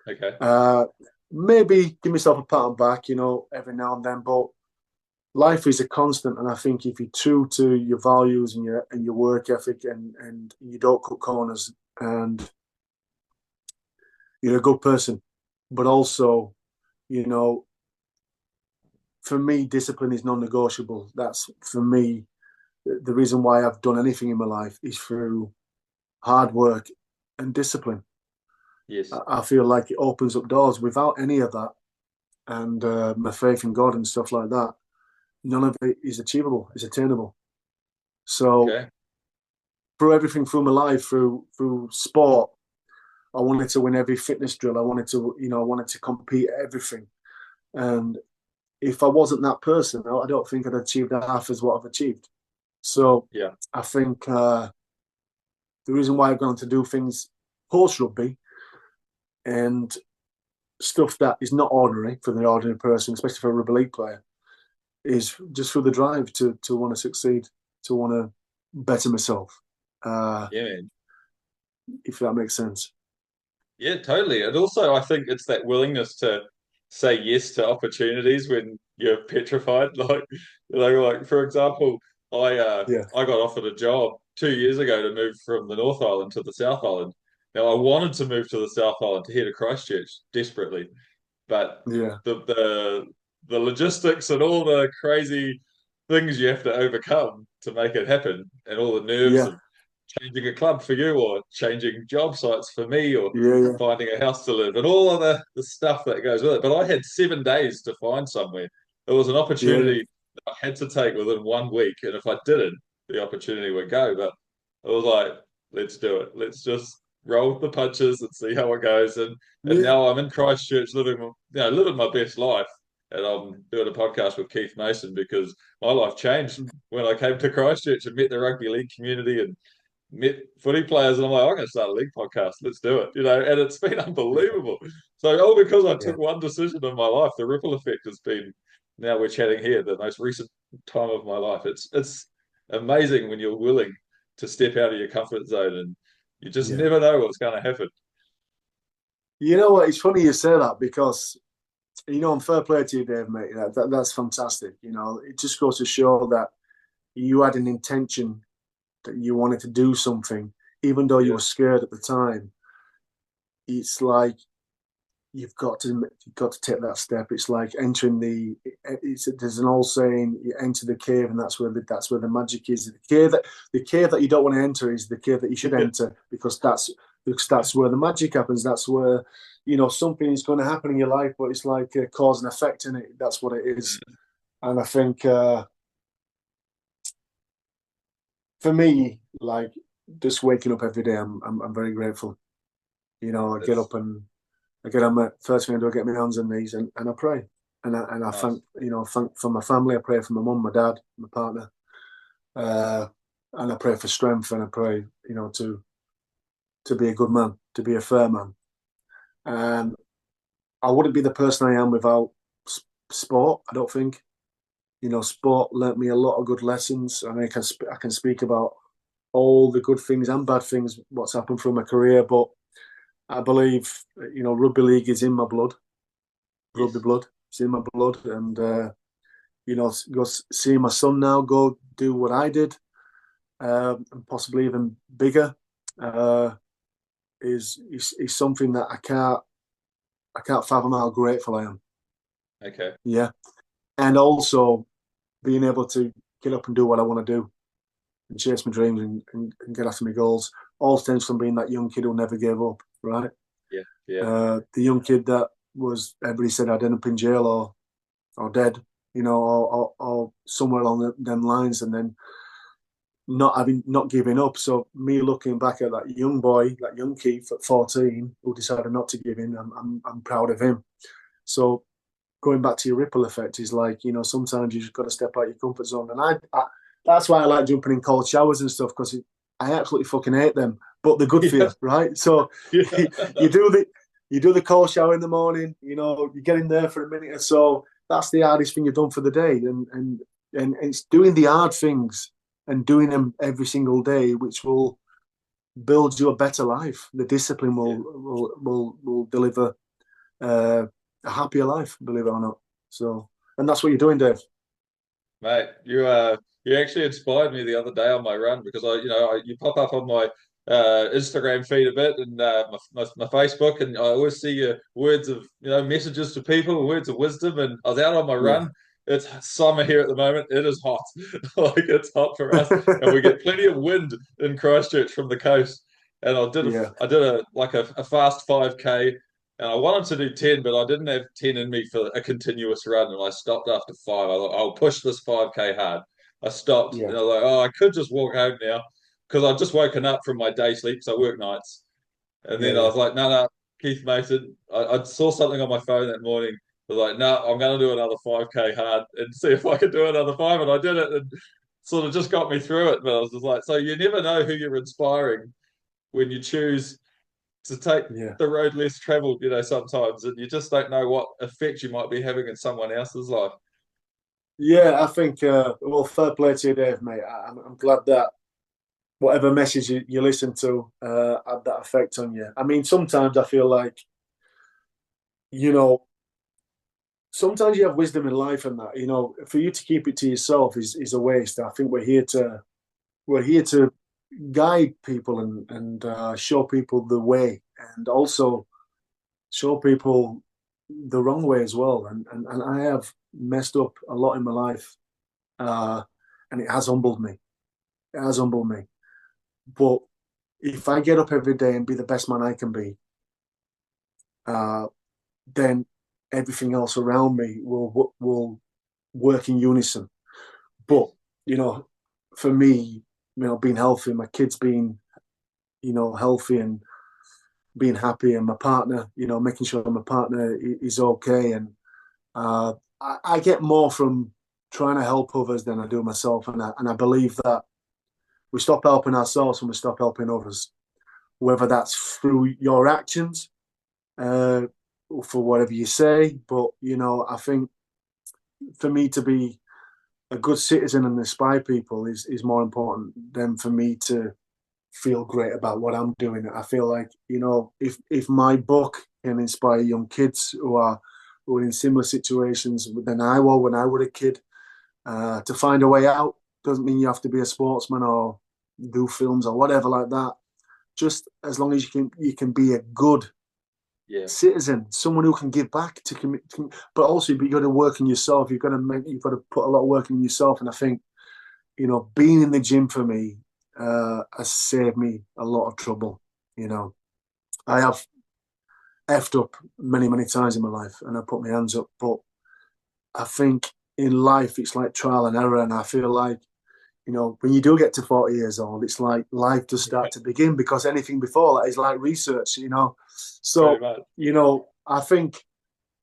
Okay. Uh, Maybe give myself a pat on the back, every now and then. But life is a constant, and I think if you're true to your values and your work ethic, and you don't cut corners, and you're a good person, but also, you know, for me, discipline is non-negotiable. That's for me the reason why I've done anything in my life is through hard work and discipline. Yes. I feel like it opens up doors. Without any of that, and my faith in God and stuff like that, none of it is achievable. It's attainable. So Okay. through everything, through my life, through sport, I wanted to win every fitness drill. I wanted to compete at everything. And if I wasn't that person, I don't think I'd achieved half as what I've achieved. So Yeah. I think the reason why I've gone to do things post rugby and stuff that is not ordinary for the ordinary person, especially for a rugby league player, is just for the drive to want to succeed, to want to better myself. Uh, Yeah, man. if that makes sense. Yeah, totally. And also, I think it's that willingness to say yes to opportunities when you're petrified. Like for example, Yeah, I got offered a job 2 years ago to move from the North Island to the South Island. Now, I wanted to move to the South Island to head to Christchurch desperately, but yeah, the the logistics and all the crazy things you have to overcome to make it happen, and all the nerves yeah, of changing a club for you or changing job sites for me or yeah, yeah, finding a house to live and all of the stuff that goes with it. But I had 7 days to find somewhere. It was an yeah, yeah, opportunity that I had to take within 1 week. And if I didn't, the opportunity would go. But it was like, let's do it. Let's just roll with the punches and see how it goes. And yeah, now I'm in Christchurch living my best life. And I'm doing a podcast with Keith Mason because my life changed when I came to Christchurch and met the rugby league community and met footy players, and I'm like, I'm going to start a league podcast. Let's do it, and it's been unbelievable. So all because I yeah, took one decision in my life, the ripple effect has been. Now we're chatting here, the most recent time of my life. It's amazing when you're willing to step out of your comfort zone, and you just yeah. never know what's going to happen. You know what? It's funny you say that because I'm fair play to you, Dave, mate. That's fantastic. It just goes to show that you had an intention that you wanted to do something, even though you Yeah, were scared at the time. It's like you've got to take that step. It's like entering there's an old saying, you enter the cave, and that's where the magic is. The cave that you don't want to enter is the cave that you should yeah, enter, because that's where the magic happens. That's where something is going to happen in your life, but it's like cause and effect in it. That's what it is. And I think for me, like, just waking up every day, I'm very grateful. I get it's up and I get on my first thing I do, I get my hands and knees and I pray. And I nice. thank for my family. I pray for my mum, my dad, my partner, uh, and I pray for strength. And I pray, to be a good man, to be a fair man. And I wouldn't be the person I am without sport. I don't think. Sport learnt me a lot of good lessons. I mean, I can speak about all the good things and bad things what's happened through my career, but I believe, rugby league is in my blood. Yes. Rugby blood. It's in my blood. And, go see my son now go do what I did, and possibly even bigger, is something that I can't fathom how grateful I am. Okay. Yeah. And also being able to get up and do what I want to do and chase my dreams and get after my goals. All stems from being that young kid who never gave up, right? Yeah. Yeah. The young kid that was, everybody said I'd end up in jail or dead, or somewhere along them lines, and then not giving up. So me looking back at that young boy, that young Keith at 14 who decided not to give in, I'm proud of him. So going back to your ripple effect is like, sometimes you just got to step out your comfort zone. And I that's why I like jumping in cold showers and stuff, because I absolutely fucking hate them, but they're good for you, right? So Yeah. you do the cold shower in the morning, you get in there for a minute or so. That's the hardest thing you've done for the day. And it's doing the hard things and doing them every single day, which will build you a better life. The discipline will deliver a happier life, believe it or not. So, and that's what you're doing, Dave. Mate, you actually inspired me the other day on my run, because you pop up on my Instagram feed a bit, and my Facebook, and I always see your words of messages to people, words of wisdom. And I was out on my Yeah, run. It's summer here at the moment. It is hot, like it's hot for us, and we get plenty of wind in Christchurch from the coast. And yeah, I did a fast 5K. And I wanted to do 10, but I didn't have 10 in me for a continuous run. And I stopped after 5. I thought, I'll push this 5K hard. I stopped, and yeah, I was like, oh, I could just walk home now, because I'd just woken up from my day sleep, because I work nights. And yeah, then I yeah, was like, no, Keith Mason. I saw something on my phone that morning. I was like, no, I'm going to do another 5K hard and see if I can do another 5. And I did it, and sort of just got me through it. But I was just like, so you never know who you're inspiring when you choose to take yeah. the road less traveled, sometimes, and you just don't know what effect you might be having in someone else's life. Yeah, I think, well, fair play to you, Dave, mate. I'm glad that whatever message you listen to had that effect on you. I mean, sometimes I feel like, you know, sometimes you have wisdom in life, and that, for you to keep it to yourself is a waste. I think we're here to guide people and show people the way, and also show people the wrong way as well. And I have messed up a lot in my life, uh, and it has humbled me. It has humbled me. But if I get up every day and be the best man I can be, uh, then everything else around me will work in unison. But for me, being healthy, my kids being healthy and being happy, and my partner, making sure my partner is okay, and I get more from trying to help others than I do myself, and I believe that we stop helping ourselves when we stop helping others, whether that's through your actions, uh, or for whatever you say. But I think for me to be a good citizen and inspire people is more important than for me to feel great about what I'm doing. I feel like, if my book can inspire young kids who are in similar situations than I was when I was a kid, to find a way out, doesn't mean you have to be a sportsman or do films or whatever like that. Just as long as you can be a good Yeah, citizen, someone who can give back but also you've got to work on yourself. You've got to put a lot of work in yourself. And I think, being in the gym for me has saved me a lot of trouble. I have effed up many, many times in my life, and I put my hands up. But I think in life, it's like trial and error. And I feel like, when you do get to 40 years old, it's like life does start to begin, because anything before that is like research. very So, much. I think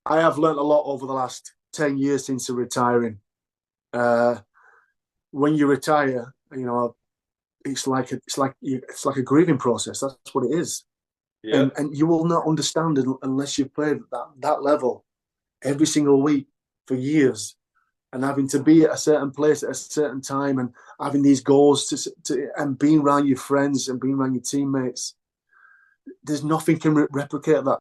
I have learned a lot over the last 10 years since retiring. Uh, when you retire, it's like a grieving process. That's what it is. Yeah, And you will not understand unless you've played at that level every single week for years, and having to be at a certain place at a certain time, and having these goals and being around your friends and being around your teammates. there's nothing can replicate that,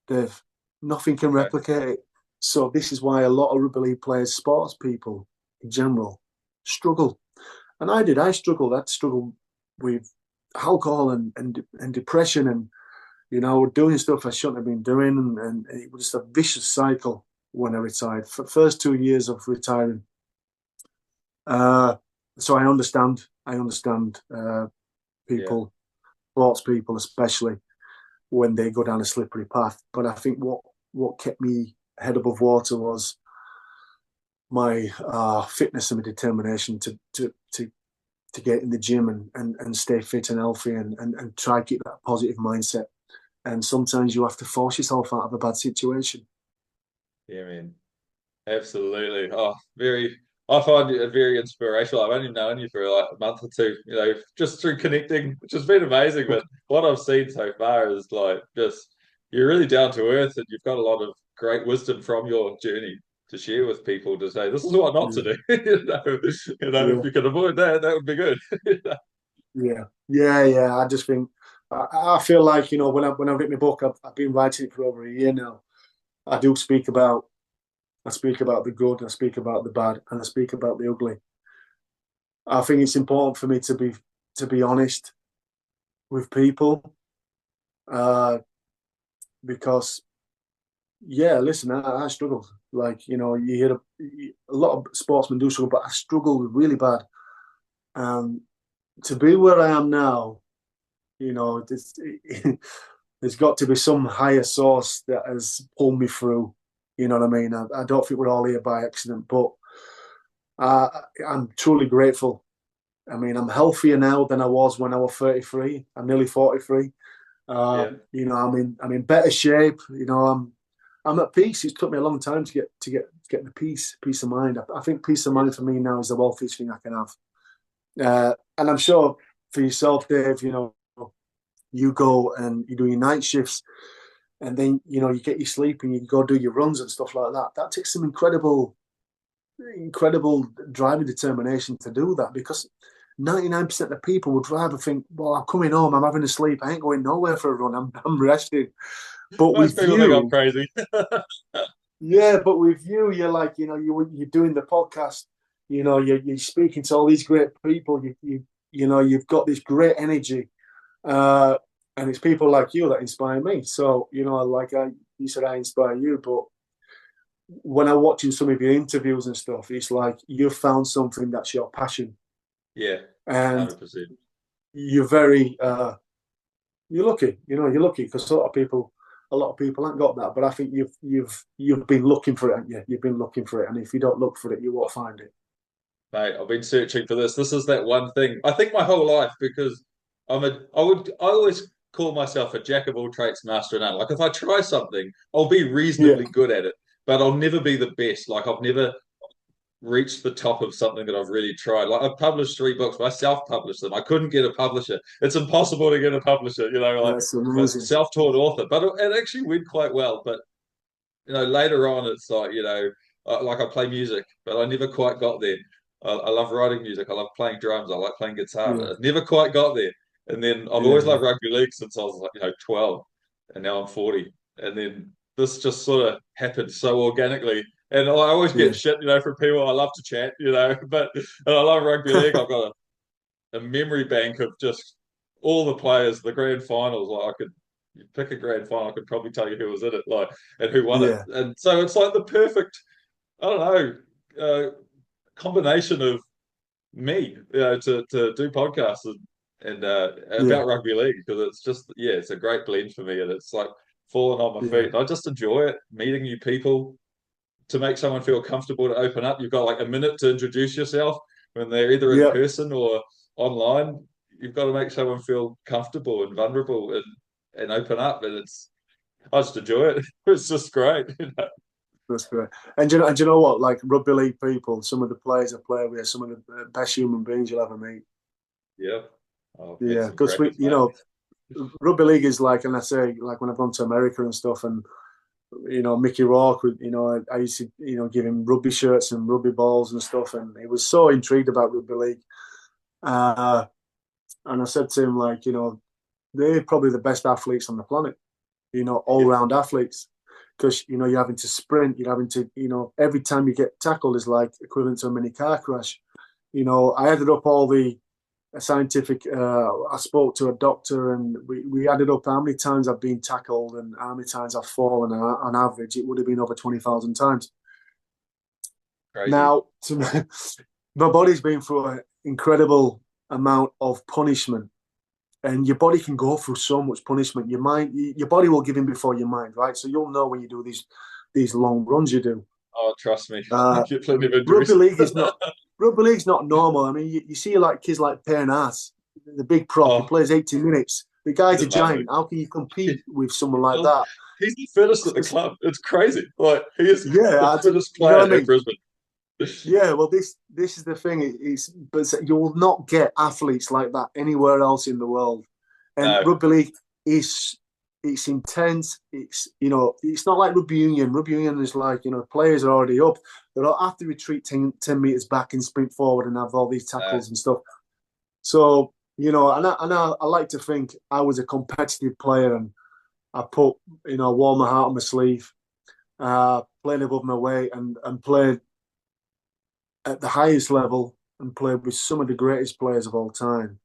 Dave. Nothing can replicate it. So this is why a lot of rugby league players, sports people in general, struggle. And I did. I struggled. I'd struggled with alcohol and depression and, doing stuff I shouldn't have been doing. And it was just a vicious cycle when I retired. For the first 2 years of retiring. So I understand. People, sports people especially, when they go down a slippery path. But I think what kept me head above water was my fitness and my determination to get in the gym and stay fit and healthy and try to keep that positive mindset. And sometimes you have to force yourself out of a bad situation. Yeah, man. Absolutely. Oh, I find it very inspirational. I've only known you for like a month or two, just through connecting, which has been amazing. But what I've seen so far is like just you're really down to earth and you've got a lot of great wisdom from your journey to share with people to say this is what not to do. If you can avoid that, that would be good. Yeah. I just think I feel like when I write my book, I've been writing it for over a year now. I speak about the good, I speak about the bad, and I speak about the ugly. I think it's important for me to be honest with people, because listen, I struggled. Like you hear a lot of sportsmen do struggle, but I struggled really bad. To be where I am now, there's got to be some higher source that has pulled me through. You know what I mean? I don't think we're all here by accident, but I'm truly grateful. I mean, I'm healthier now than I was when I was 33. I'm nearly 43. I'm in better shape. I'm at peace. It's took me a long time to get the peace of mind. I think peace of mind for me now is the wealthiest thing I can have. And I'm sure for yourself, Dave, you go and you do your night shifts, and then you get your sleep and you go do your runs and stuff like that. That takes some incredible drive and determination to do that, because 99% of the people would rather think, well, I'm coming home, I'm having a sleep, I ain't going nowhere for a run, I'm resting. But most people think I'm crazy. Yeah, but with you, you're like, you're doing the podcast, you're speaking to all these great people, you've got this great energy. And it's people like you that inspire me. So, you said I inspire you, but when I'm watching some of your interviews and stuff, it's like you've found something that's your passion. Yeah, and 100%. You're very you're lucky. You're lucky because a lot of people haven't got that. But I think you've been looking for it, haven't you? You've been looking for it, and if you don't look for it, you won't find it. Mate, I've been searching for this. This is that one thing. I think my whole life, because I always call myself a jack of all trades, master of none. Like if I try something, I'll be reasonably good at it, but I'll never be the best. Like I've never reached the top of something that I've really tried. Like I've published 3 books, but I self-published them. I couldn't get a publisher. It's impossible to get a publisher, That's amazing. self-taught author. But it actually went quite well. But later on, it's like like I play music, but I never quite got there. I love writing music. I love playing drums. I like playing guitar. But I never quite got there. And then I've always loved rugby league since I was 12, and now I'm 40. And then this just sort of happened so organically. And I always get shit, from people. I love to chat, but and I love rugby league. I've got a memory bank of just all the players, the grand finals. Like I could pick a grand final, I could probably tell you who was in it, like, and who won it. And so it's like the perfect, I don't know, combination of me, to do podcasts and about rugby league, because it's just it's a great blend for me, and it's like falling on my feet. I just enjoy it, meeting new people, to make someone feel comfortable to open up. You've got like a minute to introduce yourself when they're either in person or online. You've got to make someone feel comfortable and vulnerable and open up, and I just enjoy it. It's just great. That's great. And do you know what? Like rugby league people, some of the players I play with, some of the best human beings you'll ever meet. Yeah. Because rugby league is like, and I say, like when I've gone to America and stuff, and Mickey Rourke, I used to, give him rugby shirts and rugby balls and stuff, and he was so intrigued about rugby league. And I said to him, like, they're probably the best athletes on the planet. All-round athletes, because you're having to sprint, you're having to, every time you get tackled is like equivalent to a mini car crash. I added up all the scientific. I spoke to a doctor, and we added up how many times I've been tackled and how many times I've fallen. And on average, it would have been over 20,000 times. Crazy. Now, my body's been through an incredible amount of punishment. And your body can go through so much punishment. Your body will give in before your mind, right? So you'll know when you do these long runs you do. Oh, trust me. Rugby league is not rugby league's not normal. I mean, you see like kids like Payne Haas, the big prop, he plays 80 minutes. The guy's a giant. How can you compete with someone like that? He's the fittest at the club. It's crazy. Like he is the fittest player in Brisbane. Yeah, well, this is the thing. But you will not get athletes like that anywhere else in the world. And rugby league it's intense. It's not like rugby union. Rugby union is like players are already up. They don't have to retreat 10 meters back and sprint forward and have all these tackles and stuff. So and I like to think I was a competitive player, and I put wore my heart on my sleeve, played above my weight, and played at the highest level and played with some of the greatest players of all time.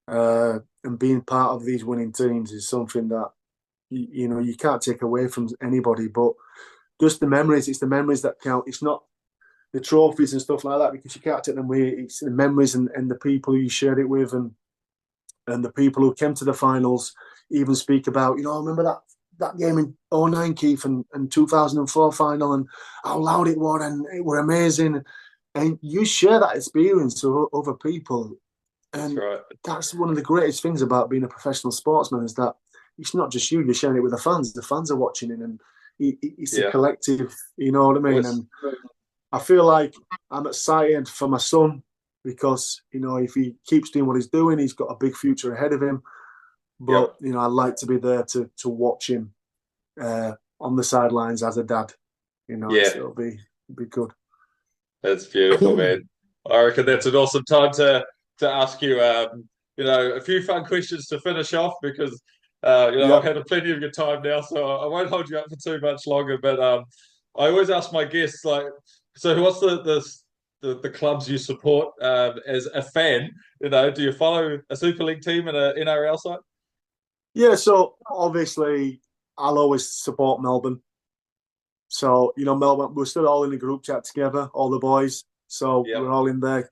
And being part of these winning teams is something that you can't take away from anybody. But just the memories, it's the memories that count. It's not the trophies and stuff like that, because you can't take them away. It's the memories and the people who you shared it with, and the people who came to the finals even speak about, I remember that game in 2009, Keith, and 2004 final, and how loud it was, and it were amazing. And you share that experience to other people. And that's one of the greatest things about being a professional sportsman, is that it's not just you're sharing it with the fans. The fans are watching it, and it's a collective, you know what I mean? And I feel like I'm excited for my son, because, if he keeps doing what he's doing, he's got a big future ahead of him. But, I'd like to be there to watch him on the sidelines as a dad. So it'll be good. That's beautiful, man. I reckon that's an awesome time to ask you, a few fun questions to finish off, because, I've had plenty of your time now, so I won't hold you up for too much longer. But I always ask my guests, like, so what's the clubs you support as a fan? Do you follow a Super League team and an NRL side? Yeah, so obviously I'll always support Melbourne. So, Melbourne, we're still all in the group chat together, all the boys. So we're all in there,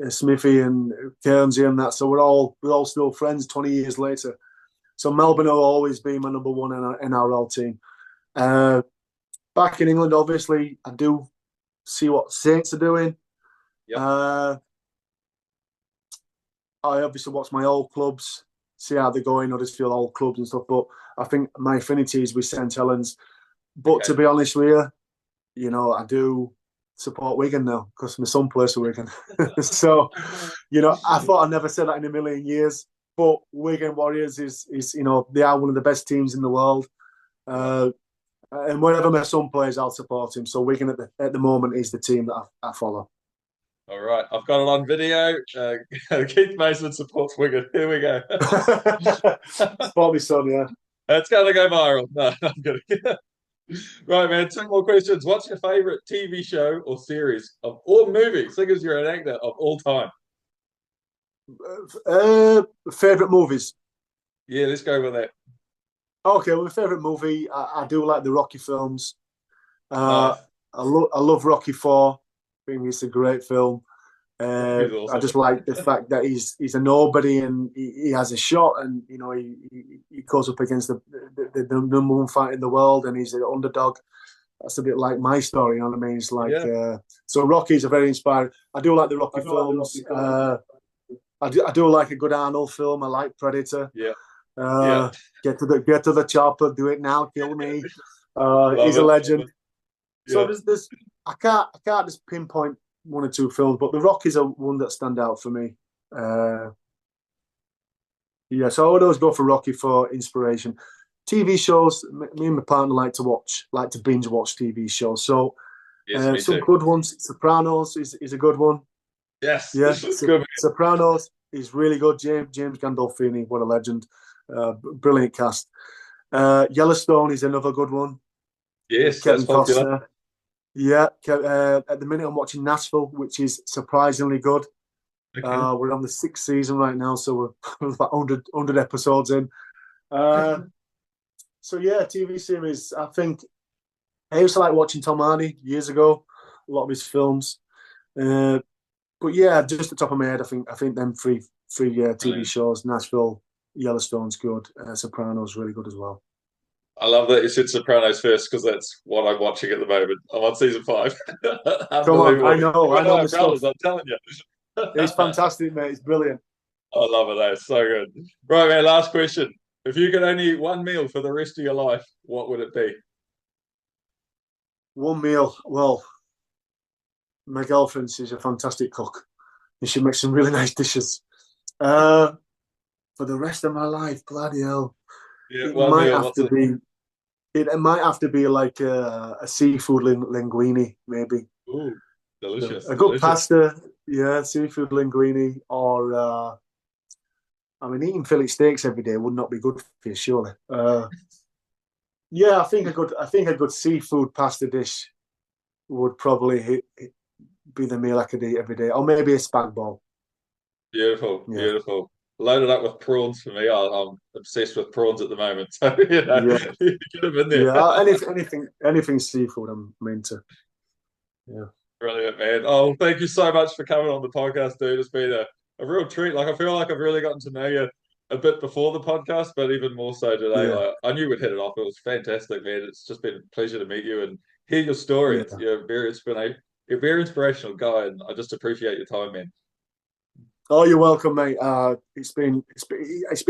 Smithy and Kernsey and that. So we're all still friends 20 years later. So Melbourne will always be my number one NRL team. Back in England, obviously, I do see what Saints are doing. I obviously watch my old clubs, see how they're going, Huddersfield old clubs and stuff. But I think my affinity is with St Helens. But to be honest with you, I do support Wigan now, because my son plays for Wigan. So, I thought I'd never said that in a million years. But Wigan Warriors is they are one of the best teams in the world. And wherever my son plays, I'll support him. So Wigan at the moment is the team that I follow. All right, I've got it on video. Keith Mason supports Wigan. Here we go. Support my son, yeah. It's going to go viral. No, I'm kidding. Right, man. 2 more questions. What's your favourite TV show or series or movie? Seeing as you're an actor, of all time. Favourite movies? Yeah, let's go with that. Okay, well, my favourite movie, I do like the Rocky films. Nice. I love Rocky 4. I think it's a great film. Awesome. I just like the fact that he's a nobody, and he has a shot, and he goes up against the number one fight in the world, and he's an underdog. That's a bit like my story, you know what I mean? It's like so Rocky's a very inspiring. I do like the Rocky films. I do like a good Arnold film. I like Predator. Get to the chopper, do it now, kill me. He's a legend. So there's I can't just pinpoint 1 or 2 films, but the Rockies are one that stand out for me. So I would always go for Rocky for inspiration. TV shows, me and my partner like to binge watch TV shows. So some good ones. Sopranos is a good one. Yes, yeah. Sopranos. is really good. James Gandolfini, what a legend. Brilliant cast. Yellowstone is another good one. Yes, Kevin that's popular. Costner. Yeah, at the minute I'm watching Nashville, which is surprisingly good. Okay. We're on the 6th season right now, so we're about 100 episodes in. So yeah, TV series. I think I used to like watching Tom Hardy years ago, a lot of his films. But yeah, just at the top of my head, I think them three TV shows: Nashville, Yellowstone's good, Sopranos really good as well. I love that you said Sopranos first because that's what I'm watching at the moment. I'm on season 5. Come on, I know my my brothers, stuff. I'm telling you. It's fantastic, mate. It's brilliant. I love it. It's so good. Right, man. Last question. If you could only eat one meal for the rest of your life, what would it be? One meal. Well, my girlfriend, she's a fantastic cook, and she makes some really nice dishes. For the rest of my life, bloody hell, Yeah, it one might meal. have to be. It might have to be like a seafood linguine, maybe. Ooh, delicious, A good delicious. pasta, yeah, seafood linguine, or I mean, eating Philly steaks every day would not be good for you, surely. Yeah, I think a good seafood pasta dish would probably be the meal I could eat every day, or maybe a spag bol. Beautiful, Yeah, beautiful. Loaded up with prawns for me. I'm obsessed with prawns at the moment. So, you know, yeah, you get them in there. yeah. Anything seafood, I'm into. Yeah. Brilliant, man. Oh, thank you so much for coming on the podcast, dude. It's been a real treat. Like, I feel like I've really gotten to know you a bit before the podcast, but even more so today. Yeah, Like, I knew we'd hit it off. It was fantastic, man. It's just been a pleasure to meet you and hear your story. yeah. You're a very inspirational guy, and I just appreciate your time, man. Oh, you're welcome, mate. It's been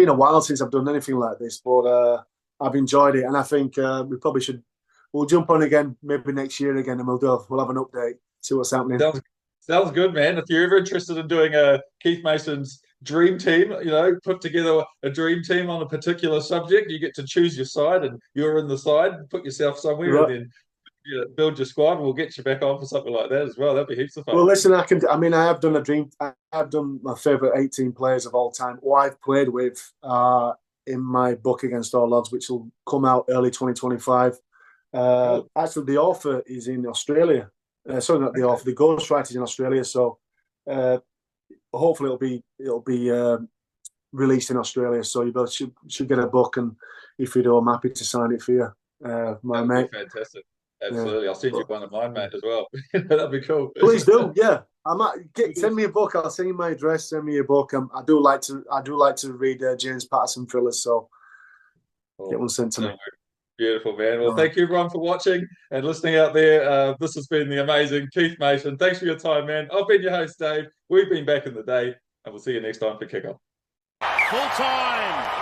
a while since I've done anything like this, but I've enjoyed it, and I think we'll jump on again maybe next year again, and we'll have an update, see what's happening. Sounds good, man. If you're ever interested in doing a Keith Mason's dream team, put together a dream team on a particular subject, you get to choose your side, and you're in the side, put yourself somewhere, and Right. then build your squad. And we'll get you back on for something like that as well. That'd be heaps of fun. Well, listen, I have done a dream. I've done my favorite 18 players of all time, who I've played with in my book Against All Odds, which will come out early 2025. Cool. Actually, the author is in Australia. Sorry, not the author. The ghostwriter is in Australia. So hopefully it'll be released in Australia. So you both should get a book, and if you do, I'm happy to sign it for you, my mate. That'd be fantastic. Absolutely. Yeah. I'll send you one of mine, mate, as well. That'd be cool. Please do. Yeah, I might send me a book. I'll send you my address. Send me a book. I do like to read James Patterson thrillers. So get one sent to me. Beautiful, man. Well, thank you everyone for watching and listening out there. This has been the amazing Keith Mason. Thanks for your time, man. I've been your host, Dave. We've been back in the day, and we'll see you next time for Kickoff. Full time.